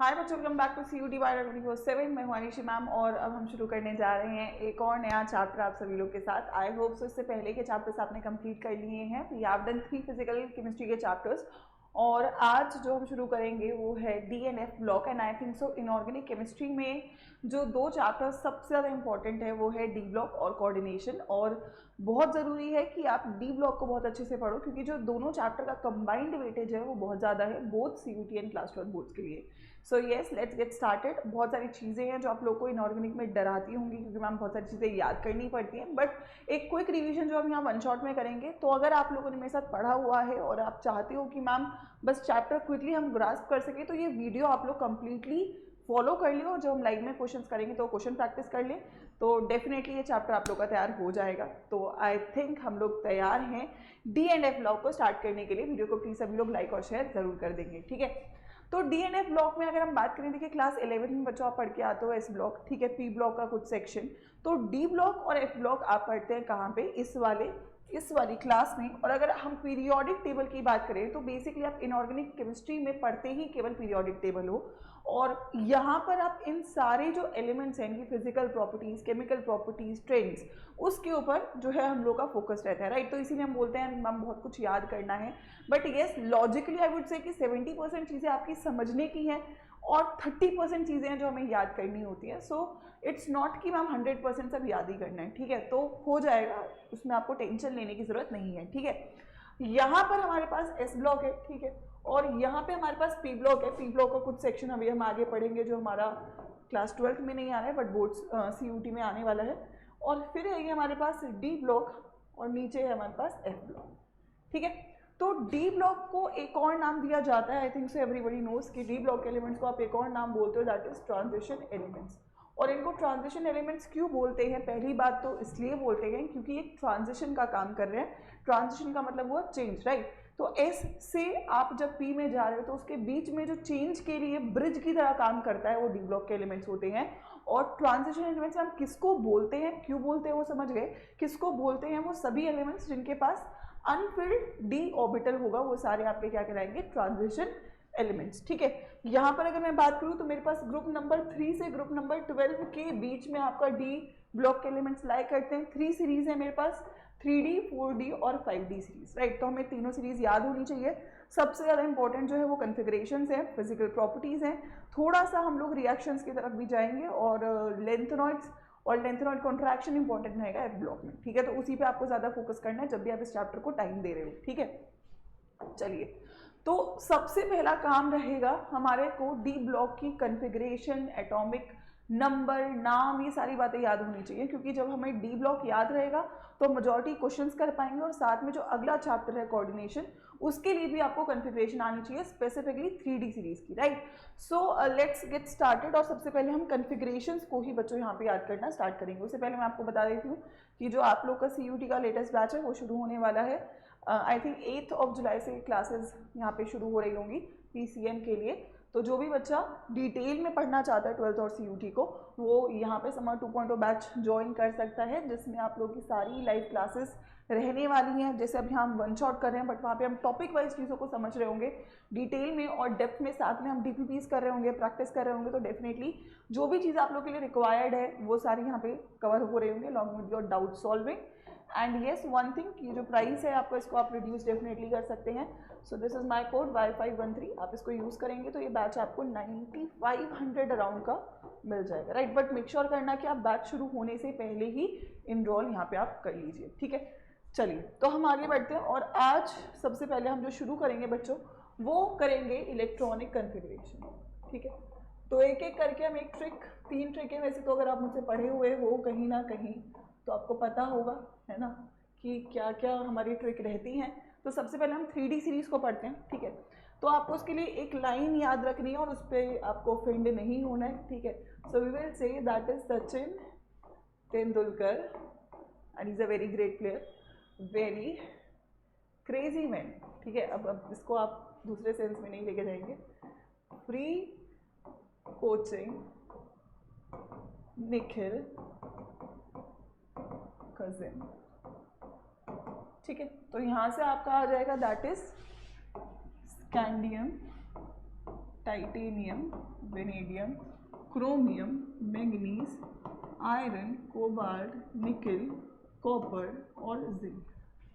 हाय बच्चों, welcome back to CUT bio 24/7। मैं हूं अनिशी मैम और अब हम शुरू करने जा रहे हैं एक और नया चैप्टर आप सभी लोग के साथ। आई होप सो इससे पहले के चैप्टर्स आपने कंप्लीट कर लिए हैं। We have done 3 physical chemistry के चैप्टर्स और आज जो हम शुरू करेंगे वो है DNF block. And I think so inorganic chemistry में जो 2 चैप्टर्स सबसे ज़्यादा इंपॉर्टेंट है वो है डी ब्लॉक और कोऑर्डिनेशन। और बहुत ज़रूरी है कि आप डी ब्लॉक को बहुत अच्छे से पढ़ो क्योंकि जो दोनों चैप्टर का कंबाइंड वेटेज है वो बहुत ज़्यादा है both CUT and class 12 boards के लिए। So yes, let's get started. बहुत सारी चीज़ें हैं जो आप लोग को इनऑर्गेनिक में डराती होंगी क्योंकि मैम बहुत सारी चीज़ें याद करनी पड़ती हैं, बट एक क्विक रिवीजन जो हम यहाँ वन शॉट में करेंगे। तो अगर आप लोगों ने मेरे साथ पढ़ा हुआ है और आप चाहते हो कि मैम बस चैप्टर क्विकली हम ग्रास्प कर सके तो ये वीडियो आप लोग कंप्लीटली फॉलो कर लियो और जब हम लाइव में क्वेश्चंस करेंगे तो क्वेश्चन प्रैक्टिस कर ले तो डेफिनेटली ये चैप्टर आप लोग का तैयार हो जाएगा। तो आई थिंक हम लोग तैयार हैं DNF ब्लॉक को स्टार्ट करने के लिए। वीडियो को प्लीज सभी लोग लाइक और शेयर जरूर कर देंगे, ठीक है। तो DNF ब्लॉक में अगर हम बात करें, देखिए क्लास 11 में बच्चों आप पढ़ के आते हो S ब्लॉक, ठीक है, P ब्लॉक का कुछ सेक्शन। तो D ब्लॉक और F ब्लॉक आप पढ़ते हैं कहाँ पे, इस वाली क्लास में। और अगर हम पीरियोडिक टेबल की बात करें तो बेसिकली आप इनऑर्गेनिक केमिस्ट्री में पढ़ते ही केवल पीरियोडिक टेबल हो और यहाँ पर आप इन सारे जो एलिमेंट्स हैं इनकी physical properties, chemical properties, trends, उसके ऊपर जो है हम लोग का फोकस रहता है, राइट। तो इसीलिए हम बोलते हैं मैम बहुत कुछ याद करना है, but yes logically I would से कि 70% चीज़ें आपकी समझने की हैं और 30% चीज़ें हैं जो हमें याद करनी होती है। सो इट्स नॉट कि मैम 100% सब याद ही करना है, ठीक है। तो हो जाएगा, उसमें आपको टेंशन लेने की ज़रूरत नहीं है, ठीक है। यहाँ पर हमारे पास S ब्लॉक है, ठीक है, और यहाँ पे हमारे पास P ब्लॉक है। P ब्लॉक का कुछ सेक्शन अभी हम आगे पढ़ेंगे जो हमारा क्लास 12 में नहीं आ रहा है बट बोर्ड्स CUT में आने वाला है। और फिर है ये हमारे पास D ब्लॉक और नीचे है हमारे पास F ब्लॉक, ठीक है। तो डी ब्लॉक को एक और नाम दिया जाता है, I think so everybody knows कि डी ब्लॉक एलिमेंट्स को आप एक और नाम बोलते हो, दैट इज ट्रांजिशन एलिमेंट्स। और इनको ट्रांजिशन एलिमेंट्स क्यों बोलते हैं, पहली बात तो इसलिए बोलते हैं क्योंकि एक ट्रांजिशन का काम कर रहे हैं। ट्रांजिशन का मतलब हुआ चेंज, राइट। तो एस से आप जब पी में जा रहे हो तो उसके बीच में जो चेंज के लिए ब्रिज की तरह काम करता है वो डी ब्लॉक के एलिमेंट्स होते हैं। और ट्रांजिशन एलिमेंट्स हम किसको बोलते हैं, क्यों बोलते हैं वो समझ गए। किसको बोलते हैं, वो सभी एलिमेंट्स जिनके पास अनफिल्ड डी ऑर्बिटल होगा वो सारे आपके क्या कहलाएंगे, ट्रांजिशन एलिमेंट्स, ठीक है। यहाँ पर अगर मैं बात करूँ तो मेरे पास ग्रुप नंबर 3 से ग्रुप नंबर 12 के बीच में आपका डी ब्लॉक के एलिमेंट्स लाइक करते हैं। 3 सीरीज है मेरे पास, 3D, 4D और 5D सीरीज, राइट। तो हमें तीनों सीरीज याद होनी चाहिए। सबसे ज़्यादा इंपॉर्टेंट जो है वो कन्फिग्रेशंस है, फिजिकल प्रॉपर्टीज़ हैं, थोड़ा सा हम लोग रिएक्शंस की तरफ भी जाएंगे और लेंथेनॉइड्स और लेंथेनॉइड कॉन्ट्रैक्शन इंपॉर्टेंट रहेगा F ब्लॉक में, ठीक है। तो उसी पे आपको ज़्यादा फोकस करना है जब भी आप इस चैप्टर को टाइम दे रहे हो, ठीक है। चलिए, तो सबसे पहला काम रहेगा हमारे को डी ब्लॉक की कन्फिग्रेशन, एटॉमिक नंबर, नाम, ये सारी बातें याद होनी चाहिए क्योंकि जब हमें डी ब्लॉक याद रहेगा तो मेजॉरिटी क्वेश्चंस कर पाएंगे। और साथ में जो अगला चैप्टर है कोऑर्डिनेशन, उसके लिए भी आपको कन्फिग्रेशन आनी चाहिए, स्पेसिफिकली 3D सीरीज की, right. So let's get started. और सबसे पहले हम कन्फिग्रेशंस को ही बच्चों यहाँ पे याद करना स्टार्ट करेंगे। उससे पहले मैं आपको बता देती हूँ कि जो आप लोग का CUT का लेटेस्ट बैच है वो शुरू होने वाला है। आई थिंक 8 जुलाई से क्लासेस यहाँ पे शुरू हो रही होंगी PCM के लिए। तो जो भी बच्चा डिटेल में पढ़ना चाहता है 12th और CUT को, वो यहाँ पे समर 2.0 बैच ज्वाइन कर सकता है जिसमें आप लोग की सारी लाइव क्लासेस रहने वाली हैं। जैसे अभी हम वन शॉट कर रहे हैं बट वहाँ पे हम टॉपिक वाइज चीज़ों को समझ रहे होंगे डिटेल में और डेप्थ में, साथ में हम DPPs कर रहे होंगे, प्रैक्टिस कर रहे होंगे। तो डेफिनेटली जो भी चीज़ आप लोग के लिए रिक्वायर्ड है वो सारी यहाँ पे कवर हो रही होंगे along with your doubt solving. And yes one thing, ये जो प्राइस है आपको, इसको आप रिड्यूस डेफिनेटली कर सकते हैं। So this is my code Y513, आप इसको यूज़ करेंगे तो ये बैच आपको 9500 अराउंड का मिल जाएगा, राइट। बट मेक श्योर करना कि आप बैच शुरू होने से पहले ही इनरोल यहाँ पे आप कर लीजिए, ठीक है। चलिए, तो हम आगे बढ़ते हैं और आज सबसे पहले हम जो शुरू करेंगे बच्चों वो करेंगे इलेक्ट्रॉनिक कन्फिग्रेशन, ठीक है। तो एक एक करके हम एक ट्रिक, 3 ट्रिक है वैसे तो, अगर आप मुझसे पढ़े हुए हो कहीं ना कहीं तो आपको पता होगा, है ना, कि क्या क्या हमारी ट्रिक रहती हैं। तो सबसे पहले हम 3D सीरीज को पढ़ते हैं, ठीक है। तो आपको उसके लिए एक लाइन याद रखनी है और उस पर आपको ऑफेंड नहीं होना है, ठीक है। So we will say that is Sachin Tendulkar and is a very great player, very crazy man, ठीक है। अब इसको आप दूसरे सेंस में नहीं लेके जाएंगे। फ्री कोचिंग निखिल कजिन, ठीक है। तो यहाँ से आपका आ जाएगा that is scandium titanium, vanadium, chromium, manganese, iron, cobalt, निकल, कॉपर और जिंक।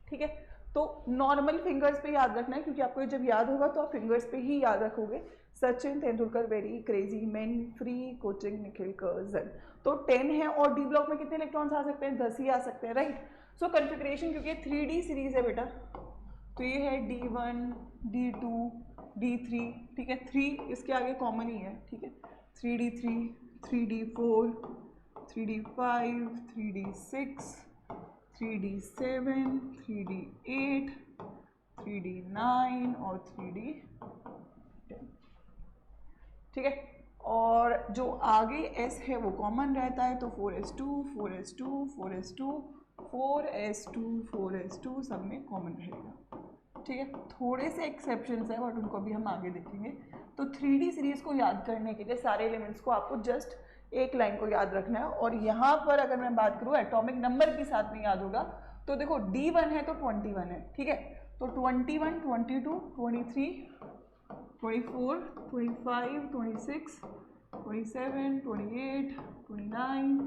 ठीक है, तो नॉर्मल फिंगर्स पे याद रखना है, क्योंकि आपको जब याद होगा तो आप फिंगर्स पे ही याद रखोगे। Sachin Tendulkar very crazy man, free coaching Nikhil Curzon. तो 10 है और डी ब्लॉक में कितने इलेक्ट्रॉन्स आ सकते हैं? 10 ही आ सकते हैं, राइट। सो कन्फिग्रेशन, क्योंकि 3D सीरीज है बेटा, तो ये है D1, D2, D3। ठीक है, 3 इसके आगे कॉमन ही है। ठीक है, 3D3, 3D4, 3D5, 3D6, 3D7, 3D8, 3D9 और 3D10। ठीक है, और जो आगे S है वो कॉमन रहता है, तो 4s2, 4s2, 4s2, 4s2, 4s2 सब में कॉमन रहेगा। ठीक है, थोड़े से एक्सेप्शंस हैं बट उनको भी हम आगे देखेंगे। तो 3D सीरीज को याद करने के लिए सारे एलिमेंट्स को आपको जस्ट एक लाइन को याद रखना है। और यहाँ पर अगर मैं बात करूँ एटॉमिक नंबर के साथ में याद होगा, तो देखो D1 है तो 21 है। ठीक है, तो 21, 22, 23, 24, 25, 26, 27, 28, 29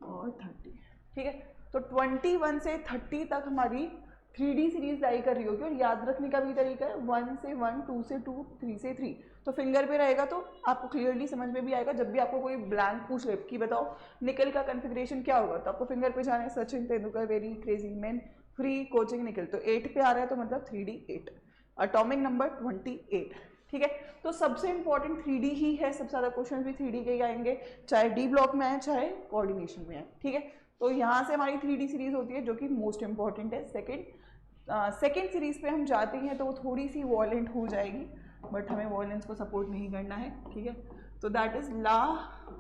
और 30। ठीक है, तो 21 से 30 तक हमारी 3D सीरीज लाई कर रही होगी। और याद रखने का भी तरीका है 1 से 1, 2 से 2, 3 से 3। तो फिंगर पे रहेगा तो आपको क्लियरली समझ में भी आएगा। जब भी आपको कोई ब्लैंक पूछ ले कि बताओ निकल का कन्फिग्रेशन क्या होगा, तो आपको फिंगर पे जाना है, Sachin Tendulkar very crazy man, free coaching निकल। तो 8 पे आ रहा है तो मतलब 3D8, एटॉमिक नंबर 28। ठीक है, तो सबसे इंपॉर्टेंट 3D ही है, सबसे ज़्यादा क्वेश्चन भी 3D के ही आएंगे, चाहे डी ब्लॉक में आए चाहे कोऑर्डिनेशन में आए। ठीक है, तो यहाँ से हमारी 3D सीरीज होती है जो कि मोस्ट इंपॉर्टेंट है। सेकेंड सीरीज पे हम जाते हैं तो वो थोड़ी सी वॉलेंट हो जाएगी, बट हमें वॉलेंस को सपोर्ट नहीं करना है। ठीक है, तो दैट इज ला,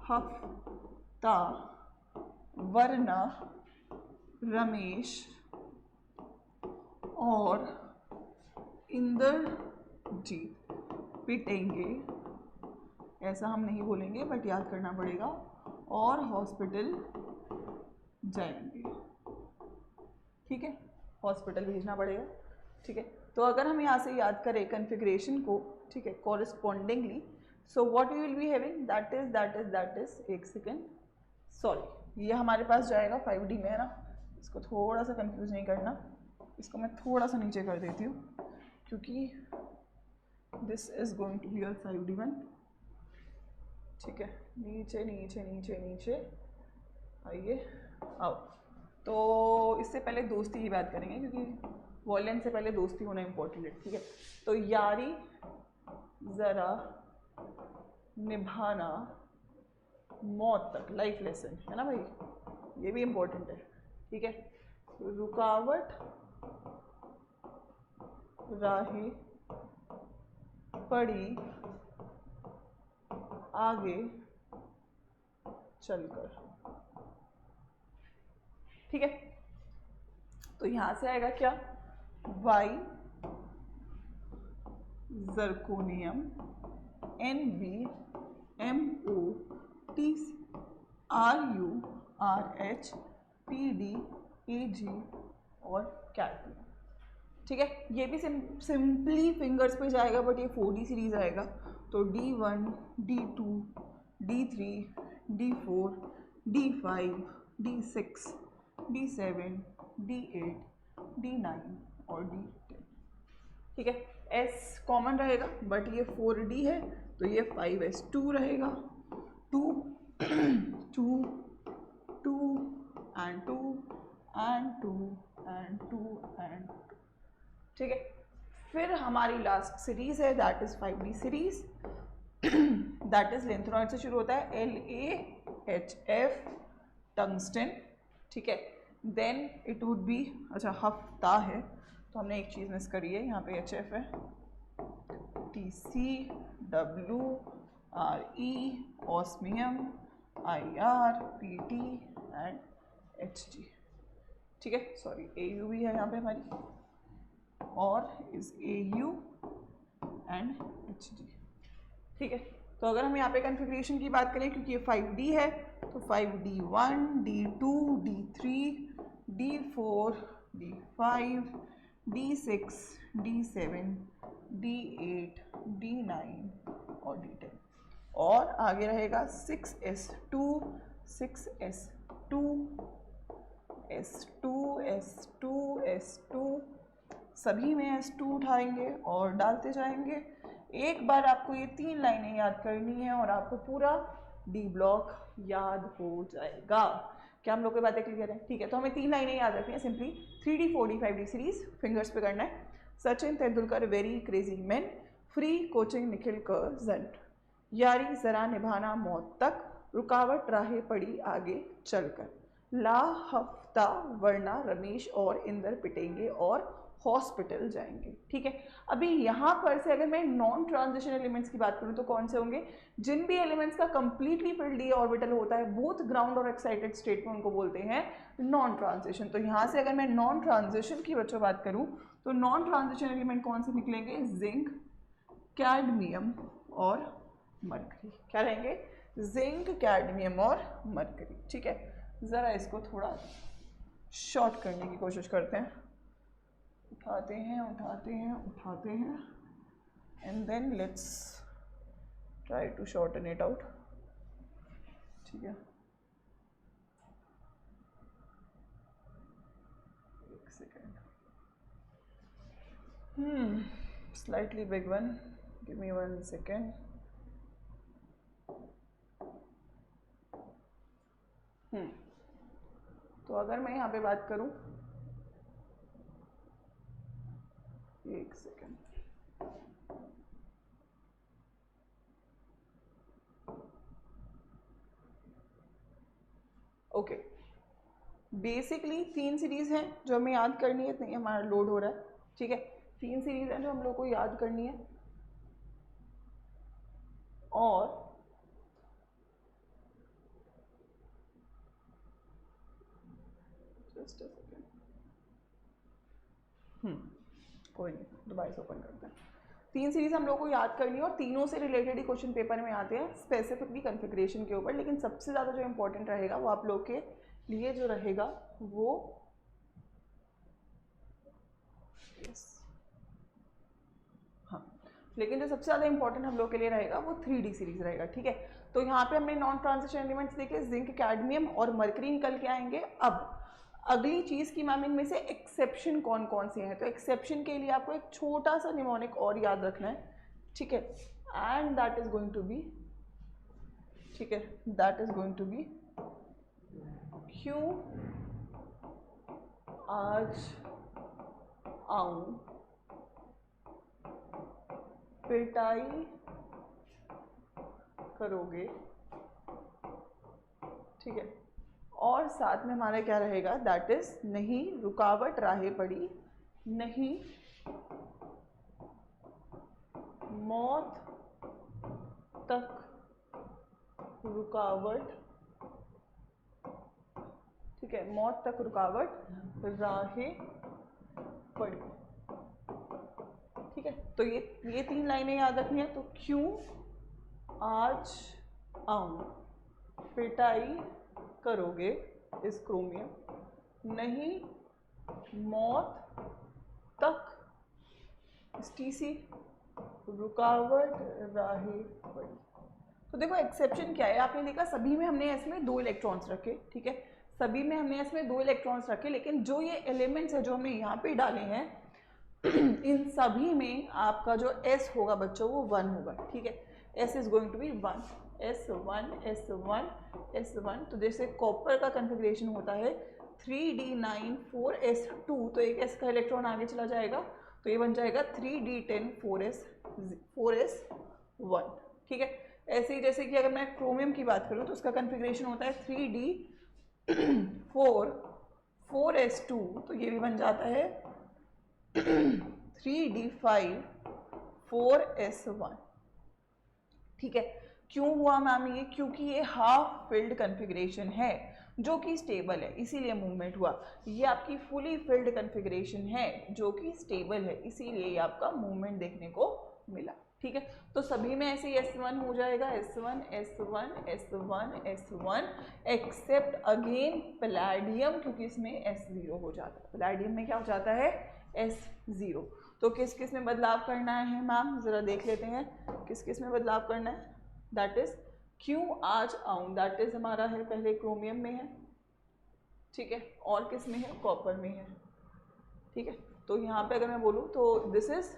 हफ्ता, वरना, रमेश और इंद्रजीत पिटेंगे, ऐसा हम नहीं बोलेंगे बट याद करना पड़ेगा, और हॉस्पिटल जाएंगे। ठीक है, हॉस्पिटल भेजना पड़ेगा। ठीक है, तो अगर हम यहाँ से याद करें कन्फिग्रेशन को, ठीक है, correspondingly, so what we will be having, that is एक सेकेंड, सॉरी, ये हमारे पास जाएगा 5D में, है ना। इसको थोड़ा सा कंफ्यूज नहीं करना, इसको मैं थोड़ा सा नीचे कर देती हूँ क्योंकि this is going to be a 5D one. ठीक है, नीचे नीचे नीचे नीचे आइए, आओ। तो इससे पहले दोस्ती की बात करेंगे क्योंकि वॉलेंस से पहले दोस्ती होना इम्पोर्टेंट है। ठीक है, तो यारी ज़रा निभाना मौत तक, लाइफ लेसन है ना भाई, ये भी इम्पोर्टेंट है। ठीक है, रुकावट राहें पड़ी आगे चलकर। ठीक है, तो यहां से आएगा क्या, Y zirconium, NbMO, RuRH, PdAg और कैडमियम। ठीक है, ये भी सिंपली फिंगर्स पे जाएगा बट ये 4D सीरीज आएगा। तो D1, D2, D3, D4, D5, D6, D7, D8, D9 और D10। ठीक है, S कॉमन रहेगा बट ये 4D है तो ये 5s2 रहेगा, 2 2 2 and 2 and 2 and 2 and 2। ठीक है, फिर हमारी लास्ट सीरीज है that is 5D series, that is lanthanoid से शुरू होता है, LaHF टंगस्टन। ठीक है, देन इट वुड बी, अच्छा हफ्ता है तो हमने एक चीज़ मिस करी है, यहाँ पे HF है, TCWRE, osmium, IR, PT and HG। ठीक है, सॉरी AU भी है यहाँ पे हमारी, और इज AU एंड HG। ठीक है, तो अगर हम यहाँ पे कन्फिग्रेशन की बात करें क्योंकि ये 5D है तो 5D1, D2, D3, D4, D5, D6, D7, D8, D9 और और D10, और आगे रहेगा 6s2 6s2 s2 s2 s2, सभी में s2 उठाएंगे और डालते जाएंगे। एक बार आपको ये 3 लाइनें याद करनी है और आपको पूरा डी ब्लॉक याद हो जाएगा। क्या हम लोग की बातें क्लियर है? ठीक है, तो हमें 3 लाइनें याद रखनी है simply. 3D 4D 5D series fingers पे करना है। Sachin Tendulkar very crazy man, free coaching Nikhil कर्जंट, यारी जरा निभाना मौत तक, रुकावट राहें पड़ी आगे चलकर, ला हफ्ता वरना रमेश और इंदर पिटेंगे और हॉस्पिटल जाएंगे। ठीक है, अभी यहाँ पर से अगर मैं नॉन ट्रांजिशन एलिमेंट्स की बात करूँ तो कौन से होंगे? जिन भी एलिमेंट्स का कंप्लीटली फिल्ड डी ऑर्बिटल होता है बोथ ग्राउंड और एक्साइटेड स्टेट में, उनको बोलते हैं नॉन ट्रांजिशन। तो यहाँ से अगर मैं नॉन ट्रांजिशन की बच्चों बात करूँ तो नॉन ट्रांजिशन एलिमेंट कौन से निकलेंगे? जिंक, कैडमियम और मरकरी। क्या रहेंगे? जिंक, कैडमियम और मरकरी। ठीक है, ज़रा इसको थोड़ा शॉर्ट करने की कोशिश करते हैं। उठाते हैं उठाते हैं उठाते हैं and then let's try to shorten it out. ठीक है, एक second. Slightly big one, give me 1 second. तो अगर मैं यहाँ पे बात करूँ, एक सेकेंड, ओके, बेसिकली 3 सीरीज हैं जो हमें याद करनी है। नहीं, हमारा लोड हो रहा है। ठीक है, 3 सीरीज हैं जो हम लोग को याद करनी है। और जस्ट अ सेकेंड, कोई नहीं, दोबारा से ओपन करते हैं। 3 सीरीज हम लोग को याद करनी है और तीनों से रिलेटेड ही क्वेश्चन पेपर में आते हैं, स्पेसिफिकली कॉन्फ़िगरेशन के ऊपर। लेकिन सबसे ज़्यादा जो इम्पोर्टेंट रहेगा वो आप लोग के लिए जो रहेगा वो लेकिन जो सबसे ज़्यादा इंपॉर्टेंट हम लोग के लिए रहेगा वो 3D सीरीज रहेगा। ठीक है, तो यहाँ पे हमने नॉन ट्रांजिशन एलिमेंट्स देखे, जिंक, कैडमियम और मरकरी निकल के आएंगे। अब अगली चीज़ की मैम इनमें से एक्सेप्शन कौन कौन से हैं, तो एक्सेप्शन के लिए आपको एक छोटा सा निमोनिक और याद रखना है। ठीक है, and that is going to be, ठीक है, that is going to be क्यों आज आऊं पिटाई करोगे। ठीक है, और साथ में हमारा क्या रहेगा? दैट इज नहीं रुकावट राहें पड़ी, नहीं मौत तक रुकावट। ठीक है, मौत तक रुकावट राहें पड़ी। ठीक है, तो ये 3 लाइनें याद रखनी है। तो क्यों आज आऊं पिटाई करोगे इस क्रोमियम, नहीं मौत तक STC रुकावट राहें पड़ी। तो देखो एक्सेप्शन क्या है, आपने देखा सभी में हमने इसमें 2 इलेक्ट्रॉन्स रखे। ठीक है, सभी में हमने इसमें 2 इलेक्ट्रॉन्स रखे, लेकिन जो ये एलिमेंट्स है जो हमने यहाँ पे डाले हैं इन सभी में आपका जो S होगा बच्चों वो 1 होगा। ठीक है, S is going to be 1, S1 S1 S1। तो जैसे कॉपर का कन्फिग्रेशन होता है 3D9 4S2, तो एक S का इलेक्ट्रॉन आगे चला जाएगा, तो ये बन जाएगा 3D10 4S1। ठीक है, ऐसे ही जैसे कि अगर मैं क्रोमियम की बात करूँ तो उसका कन्फिग्रेशन होता है 3D4 4S2, तो ये भी बन जाता है 3D5 4S1। ठीक है, क्यों हुआ मैम ये? क्योंकि ये हाफ फिल्ड कन्फिग्रेशन है जो कि स्टेबल है, इसीलिए मूवमेंट हुआ। ये आपकी फुली फिल्ड कन्फिग्रेशन है जो कि स्टेबल है, इसीलिए ये आपका मूवमेंट देखने को मिला। ठीक है, तो सभी में ऐसे ही S1 हो जाएगा, S1 S1 S1 S1, accept again palladium, क्योंकि इसमें S0 हो जाता है। पैलेडियम में क्या हो जाता है? S0। तो किस किस में बदलाव करना है मैम, ज़रा देख लेते हैं किस किस में बदलाव करना है। दैट इज़ क्यों आज आऊँ, दैट इज़ हमारा है पहले क्रोमियम में है, ठीक है, और किस में है, कॉपर में है, ठीक है। तो यहाँ पे अगर मैं बोलूँ तो this is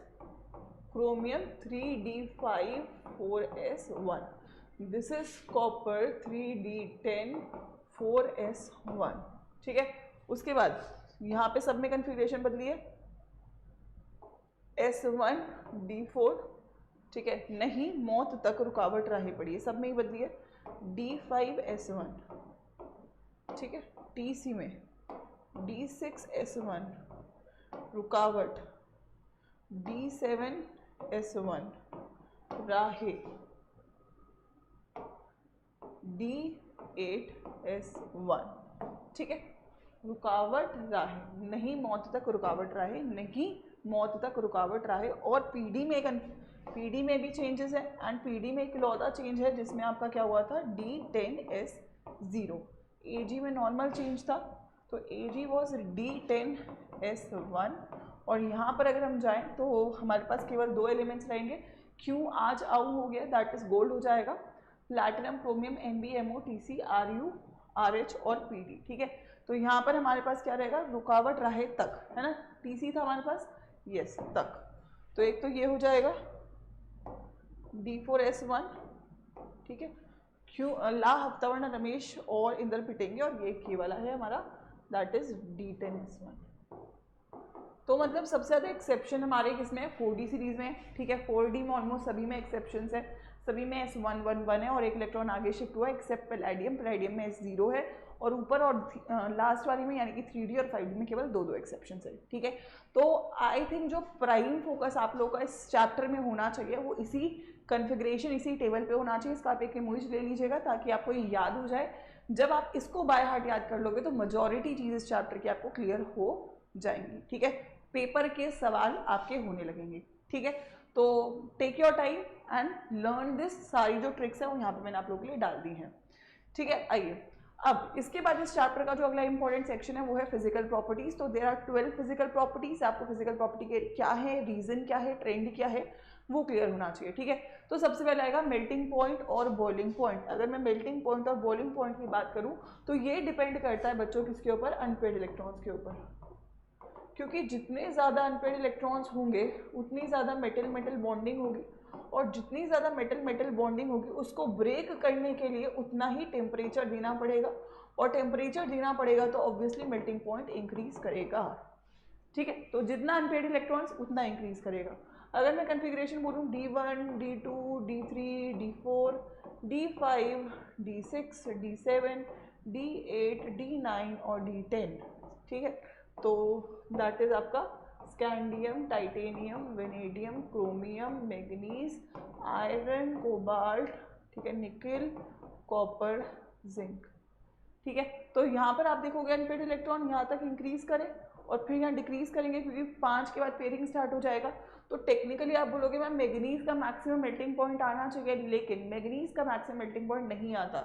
chromium 3d5 4s1, this is copper 3d10 4s1, ठीक है। उसके बाद यहाँ पे सब में कन्फिग्रेशन बदली है, s1d4, ठीक है, नहीं मौत तक रुकावट राहें पड़ी है, सब में ही बदली है, d5s1, ठीक है, tc में d6s1 रुकावट, d7s1 राहे, d8s1, ठीक है, रुकावट राहे, नहीं मौत तक रुकावट राहे, नहीं मौत तक रुकावट राहे। और पीडी में भी चेंजेस है, एंड पीडी में इकलौता चेंज है जिसमें आपका क्या हुआ था, d10s0। एजी में नॉर्मल चेंज था, तो एजी वॉज d10s1। और यहाँ पर अगर हम जाएं तो हमारे पास केवल दो एलिमेंट्स रहेंगे, क्यों आज आऊ हो गया, दैट इज गोल्ड हो जाएगा, platinum chromium NbMo TC Ru RH और PD, ठीक है। तो यहाँ पर हमारे पास क्या रहेगा, रुकावट राहे तक, है ना, TC था हमारे पास, यस तक, तो एक तो ये हो जाएगा d4s1, ठीक है, क्यों ला हफ्तावर्ण रमेश और इंद्र पिटेंगे, और ये वाला है हमारा, दैट इज d10s1। तो मतलब सबसे ज़्यादा एक्सेप्शन हमारे किसमें है, 4D सीरीज में, ठीक है, 4D में ऑलमोस्ट सभी में एक्सेप्शंस है, सभी में S111 है और एक इलेक्ट्रॉन आगे शिफ्ट हुआ है, एक्सेप्ट पैलेडियम, पैलेडियम में S0 है, और ऊपर और लास्ट वाली में यानी कि 3D और 5D में केवल दो एक्सेप्शन है, ठीक है। तो आई थिंक जो प्राइम फोकस आप लोगों का इस चैप्टर में होना चाहिए वो इसी कन्फिग्रेशन, इसी टेबल पे होना चाहिए। इसका आप एक इमेज ले लीजिएगा ताकि आपको ये याद हो जाए। जब आप इसको बाय हार्ट याद कर लोगे तो मेजॉरिटी चीज़ इस चैप्टर की आपको क्लियर हो जाएंगी, ठीक है। पेपर के सवाल आपके होने लगेंगे, ठीक है। तो take your time and learn this, सारी जो ट्रिक्स है वो यहाँ पे मैंने आप लोगों के लिए डाल दी हैं, ठीक है। आइए अब इसके बाद इस चैप्टर का जो अगला इंपॉर्टेंट सेक्शन है वो है फिजिकल प्रॉपर्टीज। तो देयर आर 12 फिजिकल प्रॉपर्टीज, आपको फिजिकल प्रॉपर्टी के क्या है, रीजन क्या है, ट्रेंड क्या है, वो क्लियर होना चाहिए, ठीक है। तो सबसे पहले आएगा मेल्टिंग पॉइंट और बॉइलिंग पॉइंट। अगर मैं मेल्टिंग पॉइंट और बॉइलिंग पॉइंट की बात करूँ तो ये डिपेंड करता है बच्चों किसके ऊपर, अनपेड इलेक्ट्रॉन्स के ऊपर, क्योंकि जितने ज़्यादा अनपेड इलेक्ट्रॉन्स होंगे उतनी ज़्यादा मेटल मेटल बॉन्डिंग होगी, और जितनी ज़्यादा मेटल मेटल बॉन्डिंग होगी उसको ब्रेक करने के लिए उतना ही टेम्परेचर देना पड़ेगा, और टेम्परेचर देना पड़ेगा तो ऑब्वियसली मेल्टिंग पॉइंट इंक्रीज करेगा, ठीक है। तो जितना अनपेड इलेक्ट्रॉन्स उतना इंक्रीज करेगा। अगर मैं कन्फिग्रेशन बोलूँ d1, d2, d3, d4, d5, d6, d7, d8, d9 और d10, ठीक है। तो दैट इज आपका scandium, titanium, vanadium, chromium, manganese, iron, cobalt, ठीक है, निकेल, कॉपर, जिंक, ठीक है। तो यहाँ पर आप देखोगे अनपेड इलेक्ट्रॉन यहाँ तक इंक्रीज करें और फिर यहाँ डिक्रीज करेंगे, क्योंकि 5 के बाद पेयरिंग स्टार्ट हो जाएगा। तो टेक्निकली आप बोलोगे मैम मैग्नीज का मैक्सिमम मेल्टिंग पॉइंट आना चाहिए, लेकिन मैग्नीज का मैक्सिमम मेल्टिंग पॉइंट नहीं आता।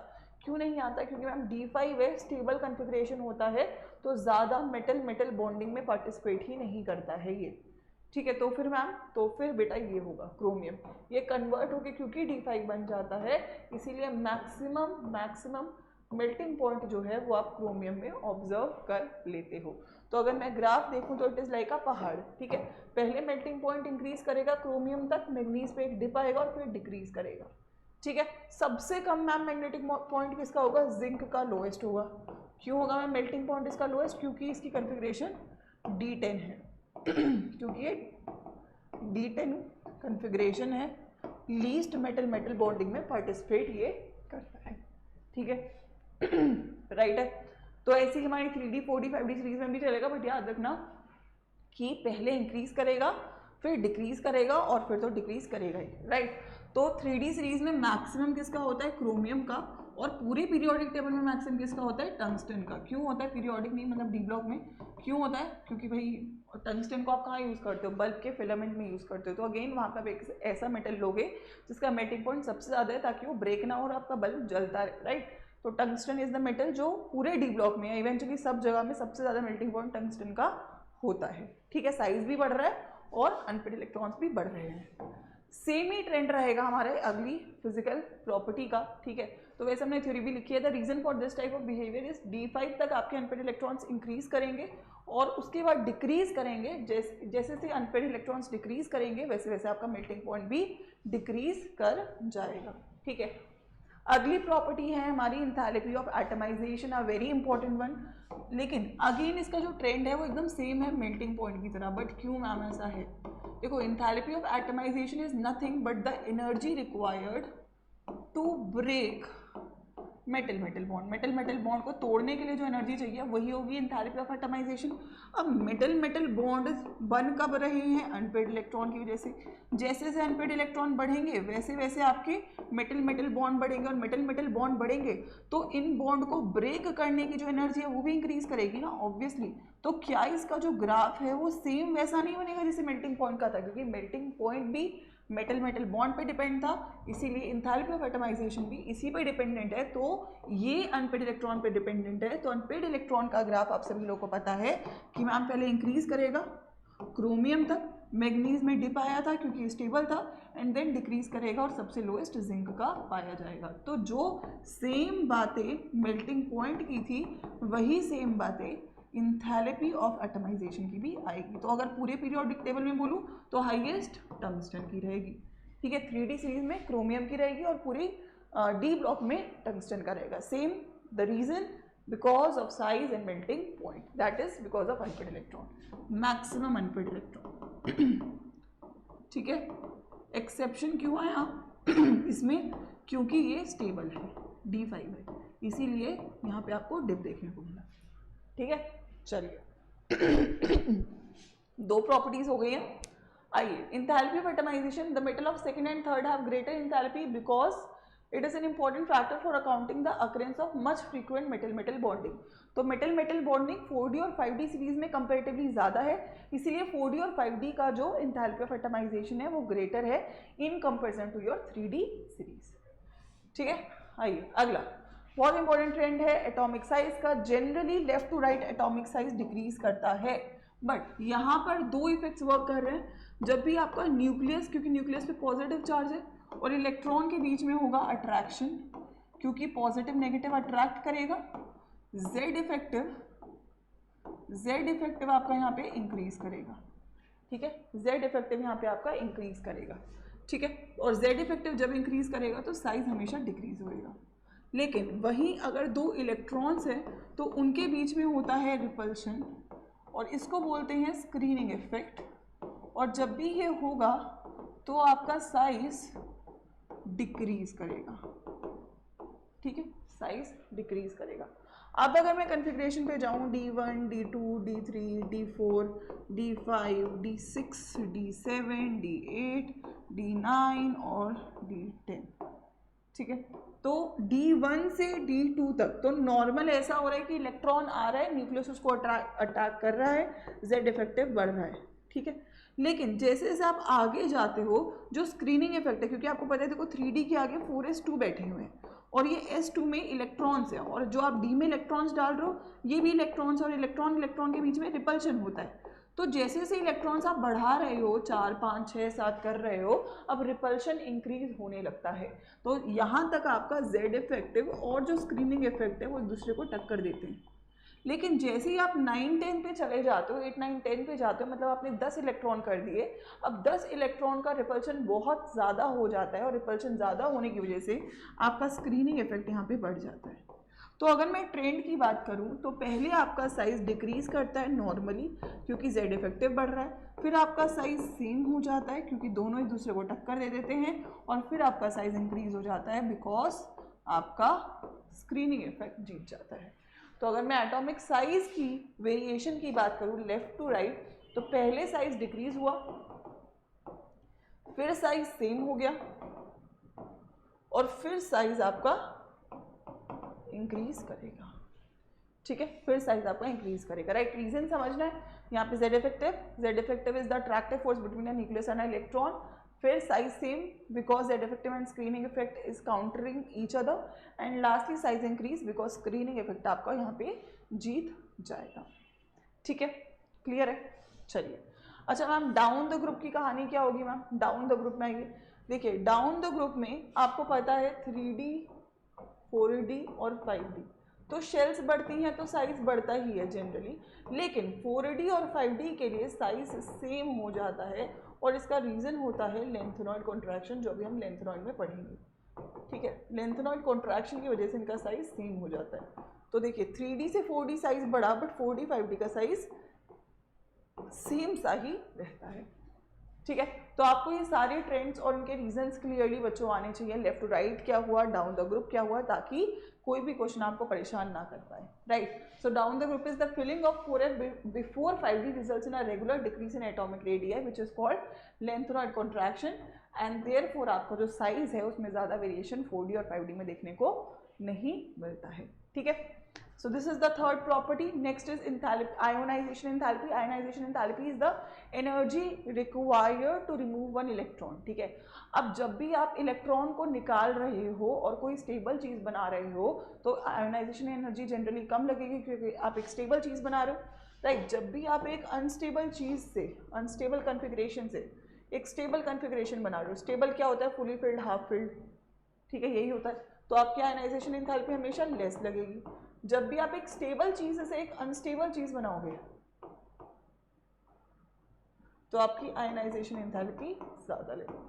क्यों नहीं आता, क्योंकि मैम d5 है, स्टेबल कन्फिग्रेशन होता है, तो ज़्यादा मेटल मेटल बॉन्डिंग में पार्टिसिपेट ही नहीं करता है ये, ठीक है। तो फिर मैम, तो फिर बेटा ये होगा क्रोमियम, ये कन्वर्ट होके क्योंकि d5 बन जाता है, इसीलिए मैक्सिमम मेल्टिंग पॉइंट जो है वो आप क्रोमियम में ऑब्जर्व कर लेते हो। तो अगर मैं ग्राफ देखूं तो इट इज़ लाइक अ पहाड़, ठीक है। पहले मेल्टिंग पॉइंट इंक्रीज करेगा क्रोमियम तक, मैग्नीज पे एक डिप आएगा और फिर डिक्रीज करेगा, ठीक है। सबसे कम मैम मैग्नेटिक पॉइंट किसका होगा, जिंक का लोएस्ट होगा। क्यों होगा मैम मेल्टिंग पॉइंट इसका लोएस्ट, क्योंकि इसकी कन्फिग्रेशन d10 है क्योंकि ये d10 कन्फिग्रेशन है, लीस्ट मेटल मेटल बॉन्डिंग में पार्टिसिपेट ये करता है, ठीक है। राइट है। तो ऐसे ही हमारी 3D 4D 5D सीरीज में भी चलेगा, बट याद रखना कि पहले इंक्रीज करेगा, फिर डिक्रीज करेगा और फिर तो डिक्रीज करेगा ही, राइट। तो 3D सीरीज में मैक्सिमम किसका होता है, क्रोमियम का, और पूरे पीरियोडिक टेबल में मैक्सिमम किसका होता है, टंगस्टन का। क्यों होता है पीरियोडिक नहीं, मतलब डी ब्लॉक में क्यों होता है, क्योंकि भाई टंगस्टन को आप कहाँ यूज़ करते हो, बल्ब के फिलामेंट में यूज़ करते हो। तो अगेन वहाँ पर आप एक ऐसा मेटल लोगे जिसका मेल्टिंग पॉइंट सबसे ज़्यादा है, ताकि वो ब्रेक ना हो और आपका बल्ब जलता रहे, राइट। तो टंगस्टन इज द मेटल जो पूरे डी ब्लॉक में है, इवेंचुअली सब जगह में सबसे ज़्यादा मेल्टिंग पॉइंट टंगस्टन का होता है, ठीक है। साइज भी बढ़ रहा है और अनपेड इलेक्ट्रॉन्स भी बढ़ रहे हैं। सेम ही ट्रेंड रहेगा हमारे अगली फिजिकल प्रॉपर्टी का, ठीक है। तो वैसे हमने थ्योरी भी लिखी है, the reason for this type of behaviour is D5 तक आपके अनपेड इलेक्ट्रॉन्स इंक्रीज करेंगे और उसके बाद डिक्रीज करेंगे। जैसे जैसे अनपेड इलेक्ट्रॉन्स डिक्रीज करेंगे वैसे वैसे आपका मेल्टिंग पॉइंट भी डिक्रीज कर जाएगा, ठीक है। अगली प्रॉपर्टी है हमारी enthalpy of atomisation, a very important one. लेकिन अगेन इसका जो ट्रेंड है वो एकदम सेम है मेल्टिंग पॉइंट की तरह, बट क्यों मैम ऐसा है? देखो, enthalpy of atomisation is nothing but the energy required to break metal metal bond को तोड़ने के लिए जो एनर्जी चाहिए वही होगी इंथैल्पी ऑफ एटमाइजेशन। अब मेटल बॉन्ड बन कब रहे हैं? अनपेड इलेक्ट्रॉन की वजह से। जैसे जैसे अनपेड इलेक्ट्रॉन बढ़ेंगे वैसे वैसे आपके मेटल बॉन्ड बढ़ेंगे, और मेटल बॉन्ड बढ़ेंगे तो इन बॉन्ड को ब्रेक करने की जो एनर्जी है वो भी इंक्रीज करेगी ना, ऑब्वियसली। तो क्या इसका जो ग्राफ है वो सेम वैसा नहीं बनेगा जैसे मेल्टिंग पॉइंट का था? क्योंकि मेल्टिंग पॉइंट भी मेटल बॉन्ड पे डिपेंड था, इसीलिए इंथैल्पी ऑफ एटमाइजेशन भी इसी पे डिपेंडेंट है। तो ये अनपेड इलेक्ट्रॉन पे डिपेंडेंट है। तो अनपेड इलेक्ट्रॉन का ग्राफ आप सभी लोगों को पता है कि मैम पहले इंक्रीज करेगा क्रोमियम तक, मैग्नीज में डिप आया था क्योंकि स्टेबल था, एंड देन डिक्रीज करेगा और सबसे लोएस्ट जिंक का पाया जाएगा। तो जो सेम बातें मेल्टिंग पॉइंट की थी वही सेम बातें इंथैल्पी ऑफ एटमाइजेशन की भी आएगी। तो अगर पूरे पीरियोडिक टेबल में बोलूँ तो हाईएस्ट टंगस्टन की रहेगी, ठीक है। 3D सीरीज में क्रोमियम की रहेगी और पूरी D ब्लॉक में टंगस्टन का रहेगा। Same the reason because of size and melting point, that is because of unpaired electron, maximum unpaired electron, ठीक है। एक्सेप्शन क्यों आया इसमें? क्योंकि ये स्टेबल है, D5 है, इसीलिए यहाँ पे आपको डिप देखने को मिला, ठीक है। चलिए दो प्रॉपर्टीज हो गई हैं। आइए, enthalpy of atomisation, the metal of second and third have greater enthalpy because it is an important factor for accounting the occurrence of much frequent metal bonding. तो मेटल बॉन्डिंग 4D और 5D series में comparatively ज़्यादा है, इसीलिए 4D और 5D का जो enthalpy of atomisation है वो ग्रेटर है in comparison to your 3D series, ठीक है। आइए अगला बहुत इंपॉर्टेंट ट्रेंड है एटॉमिक साइज का। Generally left to right atomic size decrease करता है, बट यहाँ पर दो इफेक्ट्स वर्क कर रहे हैं। जब भी आपका न्यूक्लियस, क्योंकि न्यूक्लियस पे पॉजिटिव चार्ज है, और इलेक्ट्रॉन के बीच में होगा अट्रैक्शन, क्योंकि पॉजिटिव नेगेटिव अट्रैक्ट करेगा, जेड इफेक्टिव आपका यहाँ पे इंक्रीज करेगा, ठीक है। जेड इफेक्टिव यहाँ पे आपका इंक्रीज करेगा, ठीक है। और जेड इफेक्टिव जब इंक्रीज करेगा तो साइज हमेशा डिक्रीज होएगा। लेकिन वहीं अगर दो इलेक्ट्रॉन्स हैं तो उनके बीच में होता है रिपल्शन, और इसको बोलते हैं स्क्रीनिंग इफेक्ट। और जब भी ये होगा तो आपका साइज डिक्रीज करेगा, ठीक है, साइज डिक्रीज करेगा। अब अगर मैं कॉन्फ़िगरेशन पे जाऊँ D1, D2, D3, D4, D5, D6, D7, D8, D9 और D10, ठीक है। तो D1 से D2 तक तो नॉर्मल ऐसा हो रहा है कि इलेक्ट्रॉन आ रहा है, न्यूक्लियस उसको अटैक कर रहा है, जेड इफेक्टिव बढ़ रहा है, ठीक है। लेकिन जैसे जैसे आप आगे जाते हो, जो स्क्रीनिंग इफेक्ट है, क्योंकि आपको पता है देखो 3D के आगे 4s2 बैठे हुए हैं और ये S2 में इलेक्ट्रॉन्स है, और जो आप D में इलेक्ट्रॉन्स डाल रहे हो ये भी इलेक्ट्रॉन्स, और इलेक्ट्रॉन के बीच में रिपल्शन होता है। तो जैसे जैसे इलेक्ट्रॉन्स आप बढ़ा रहे हो, 4, 5, 6, 7 कर रहे हो, अब रिपल्शन इंक्रीज होने लगता है। तो यहाँ तक आपका जेड इफेक्टिव और जो स्क्रीनिंग इफेक्ट है वो एक दूसरे को टक्कर देते हैं। लेकिन जैसे ही आप 9, 10 पे चले जाते हो, 8, 9, 10 पे जाते हो, मतलब आपने 10 इलेक्ट्रॉन कर दिए, अब 10 इलेक्ट्रॉन का रिपल्शन बहुत ज़्यादा हो जाता है, और रिपल्शन ज़्यादा होने की वजह से आपका स्क्रीनिंग इफेक्ट यहाँ पे बढ़ जाता है। तो अगर मैं ट्रेंड की बात करूँ तो पहले आपका साइज़ डिक्रीज करता है नॉर्मली, क्योंकि जेड इफेक्टिव बढ़ रहा है, फिर आपका साइज़ सेम हो जाता है क्योंकि दोनों एक दूसरे को टक्कर दे देते हैं, और फिर आपका साइज़ इंक्रीज हो जाता है बिकॉज आपका स्क्रीनिंग इफेक्ट जीत जाता है। तो अगर मैं एटॉमिक साइज की वेरिएशन की बात करूँ लेफ्ट टू राइट, तो पहले साइज डिक्रीज हुआ, फिर साइज सेम हो गया, और फिर साइज आपका इंक्रीज करेगा, ठीक है, फिर साइज आपका इंक्रीज करेगा, राइट। रीजन समझना है यहाँ पे Z effective is the attractive force between a nucleus and electron, फिर size same because Z effective and screening effect is countering each other, and lastly size increase because screening effect आपका यहाँ पे जीत जाएगा, ठीक है, क्लियर है। चलिए अच्छा मैम, डाउन द ग्रुप की कहानी क्या होगी मैम? डाउन द ग्रुप में आइए, देखिए डाउन द ग्रुप में आपको पता है 3D 4D और 5D, तो शेल्स बढ़ती हैं तो साइज बढ़ता ही है जनरली, लेकिन 4D और 5D के लिए साइज सेम हो जाता है और इसका रीज़न होता है लेंथेनॉइड कॉन्ट्रैक्शन, जो भी हम लेंथेनॉइड में पढ़ेंगे। ठीक है, लेंथेनॉइड कॉन्ट्रैक्शन की वजह से इनका साइज सेम हो जाता है। तो देखिए 3D से 4D साइज बढ़ा, बट 4D 5D का साइज सेम सा ही रहता है। ठीक है, तो आपको ये सारे ट्रेंड्स और उनके रीजंस क्लियरली बच्चों आने चाहिए, लेफ्ट टू राइट क्या हुआ, डाउन द ग्रुप क्या हुआ, ताकि कोई भी क्वेश्चन आपको परेशान ना कर पाए। Right, so down the group is the filling of 4F before 5D results in a regular decrease in atomic radius which is called lanthanoid contraction, and therefore आपका जो साइज है उसमें ज़्यादा वेरिएशन 4D और 5D में देखने को नहीं मिलता है। ठीक है, so this is the third property. Next is enthalpy, ionization enthalpy. Ionization enthalpy is the energy required to remove one electron. ठीक है, अब जब भी आप इलेक्ट्रॉन को निकाल रहे हो और कोई स्टेबल चीज़ बना रहे हो तो आयोनाइजेशन एनर्जी जनरली कम लगेगी, क्योंकि आप एक स्टेबल चीज़ बना रहे हो। राइट, जब भी आप एक अनस्टेबल चीज़ से, अनस्टेबल कन्फिग्रेशन से एक स्टेबल कन्फिग्रेशन बना रहे हो, स्टेबल क्या होता है, फुली फिल्ड, हाफ फिल्ड, ठीक है, यही होता है, तो आपकी आयोनाइजेशन एंथैल्पी हमेशा लेस लगेगी। जब भी आप एक स्टेबल चीज से एक अनस्टेबल चीज बनाओगे तो आपकी आयोनाइजेशन एंथैल्पी ज्यादा लगेगी।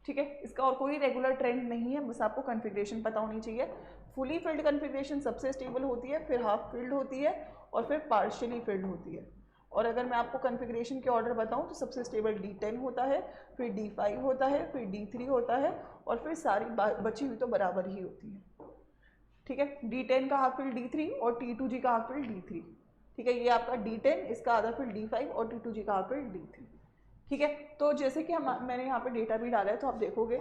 ठीक है, इसका और कोई रेगुलर ट्रेंड नहीं है, बस आपको कन्फिग्रेशन पता होनी चाहिए। फुली फिल्ड कन्फिग्रेशन सबसे स्टेबल होती है, फिर हाफ फिल्ड होती है और फिर पार्शियली फिल्ड होती है। और अगर मैं आपको कन्फिग्रेशन के ऑर्डर बताऊं तो सबसे स्टेबल D10 होता है, फिर D5 होता है, फिर D3 होता है और फिर सारी बची हुई तो बराबर ही होती है। ठीक है, D10 का हाफ फिल्ड D3 और T2G का हाफ फिल्ड D3। ठीक है, ये आपका D10, इसका आधा फिल्ड D5 और T2G का हाफ फिल्ड D3। ठीक है, तो जैसे कि मैंने यहाँ पे डेटा भी डाला है, तो आप देखोगे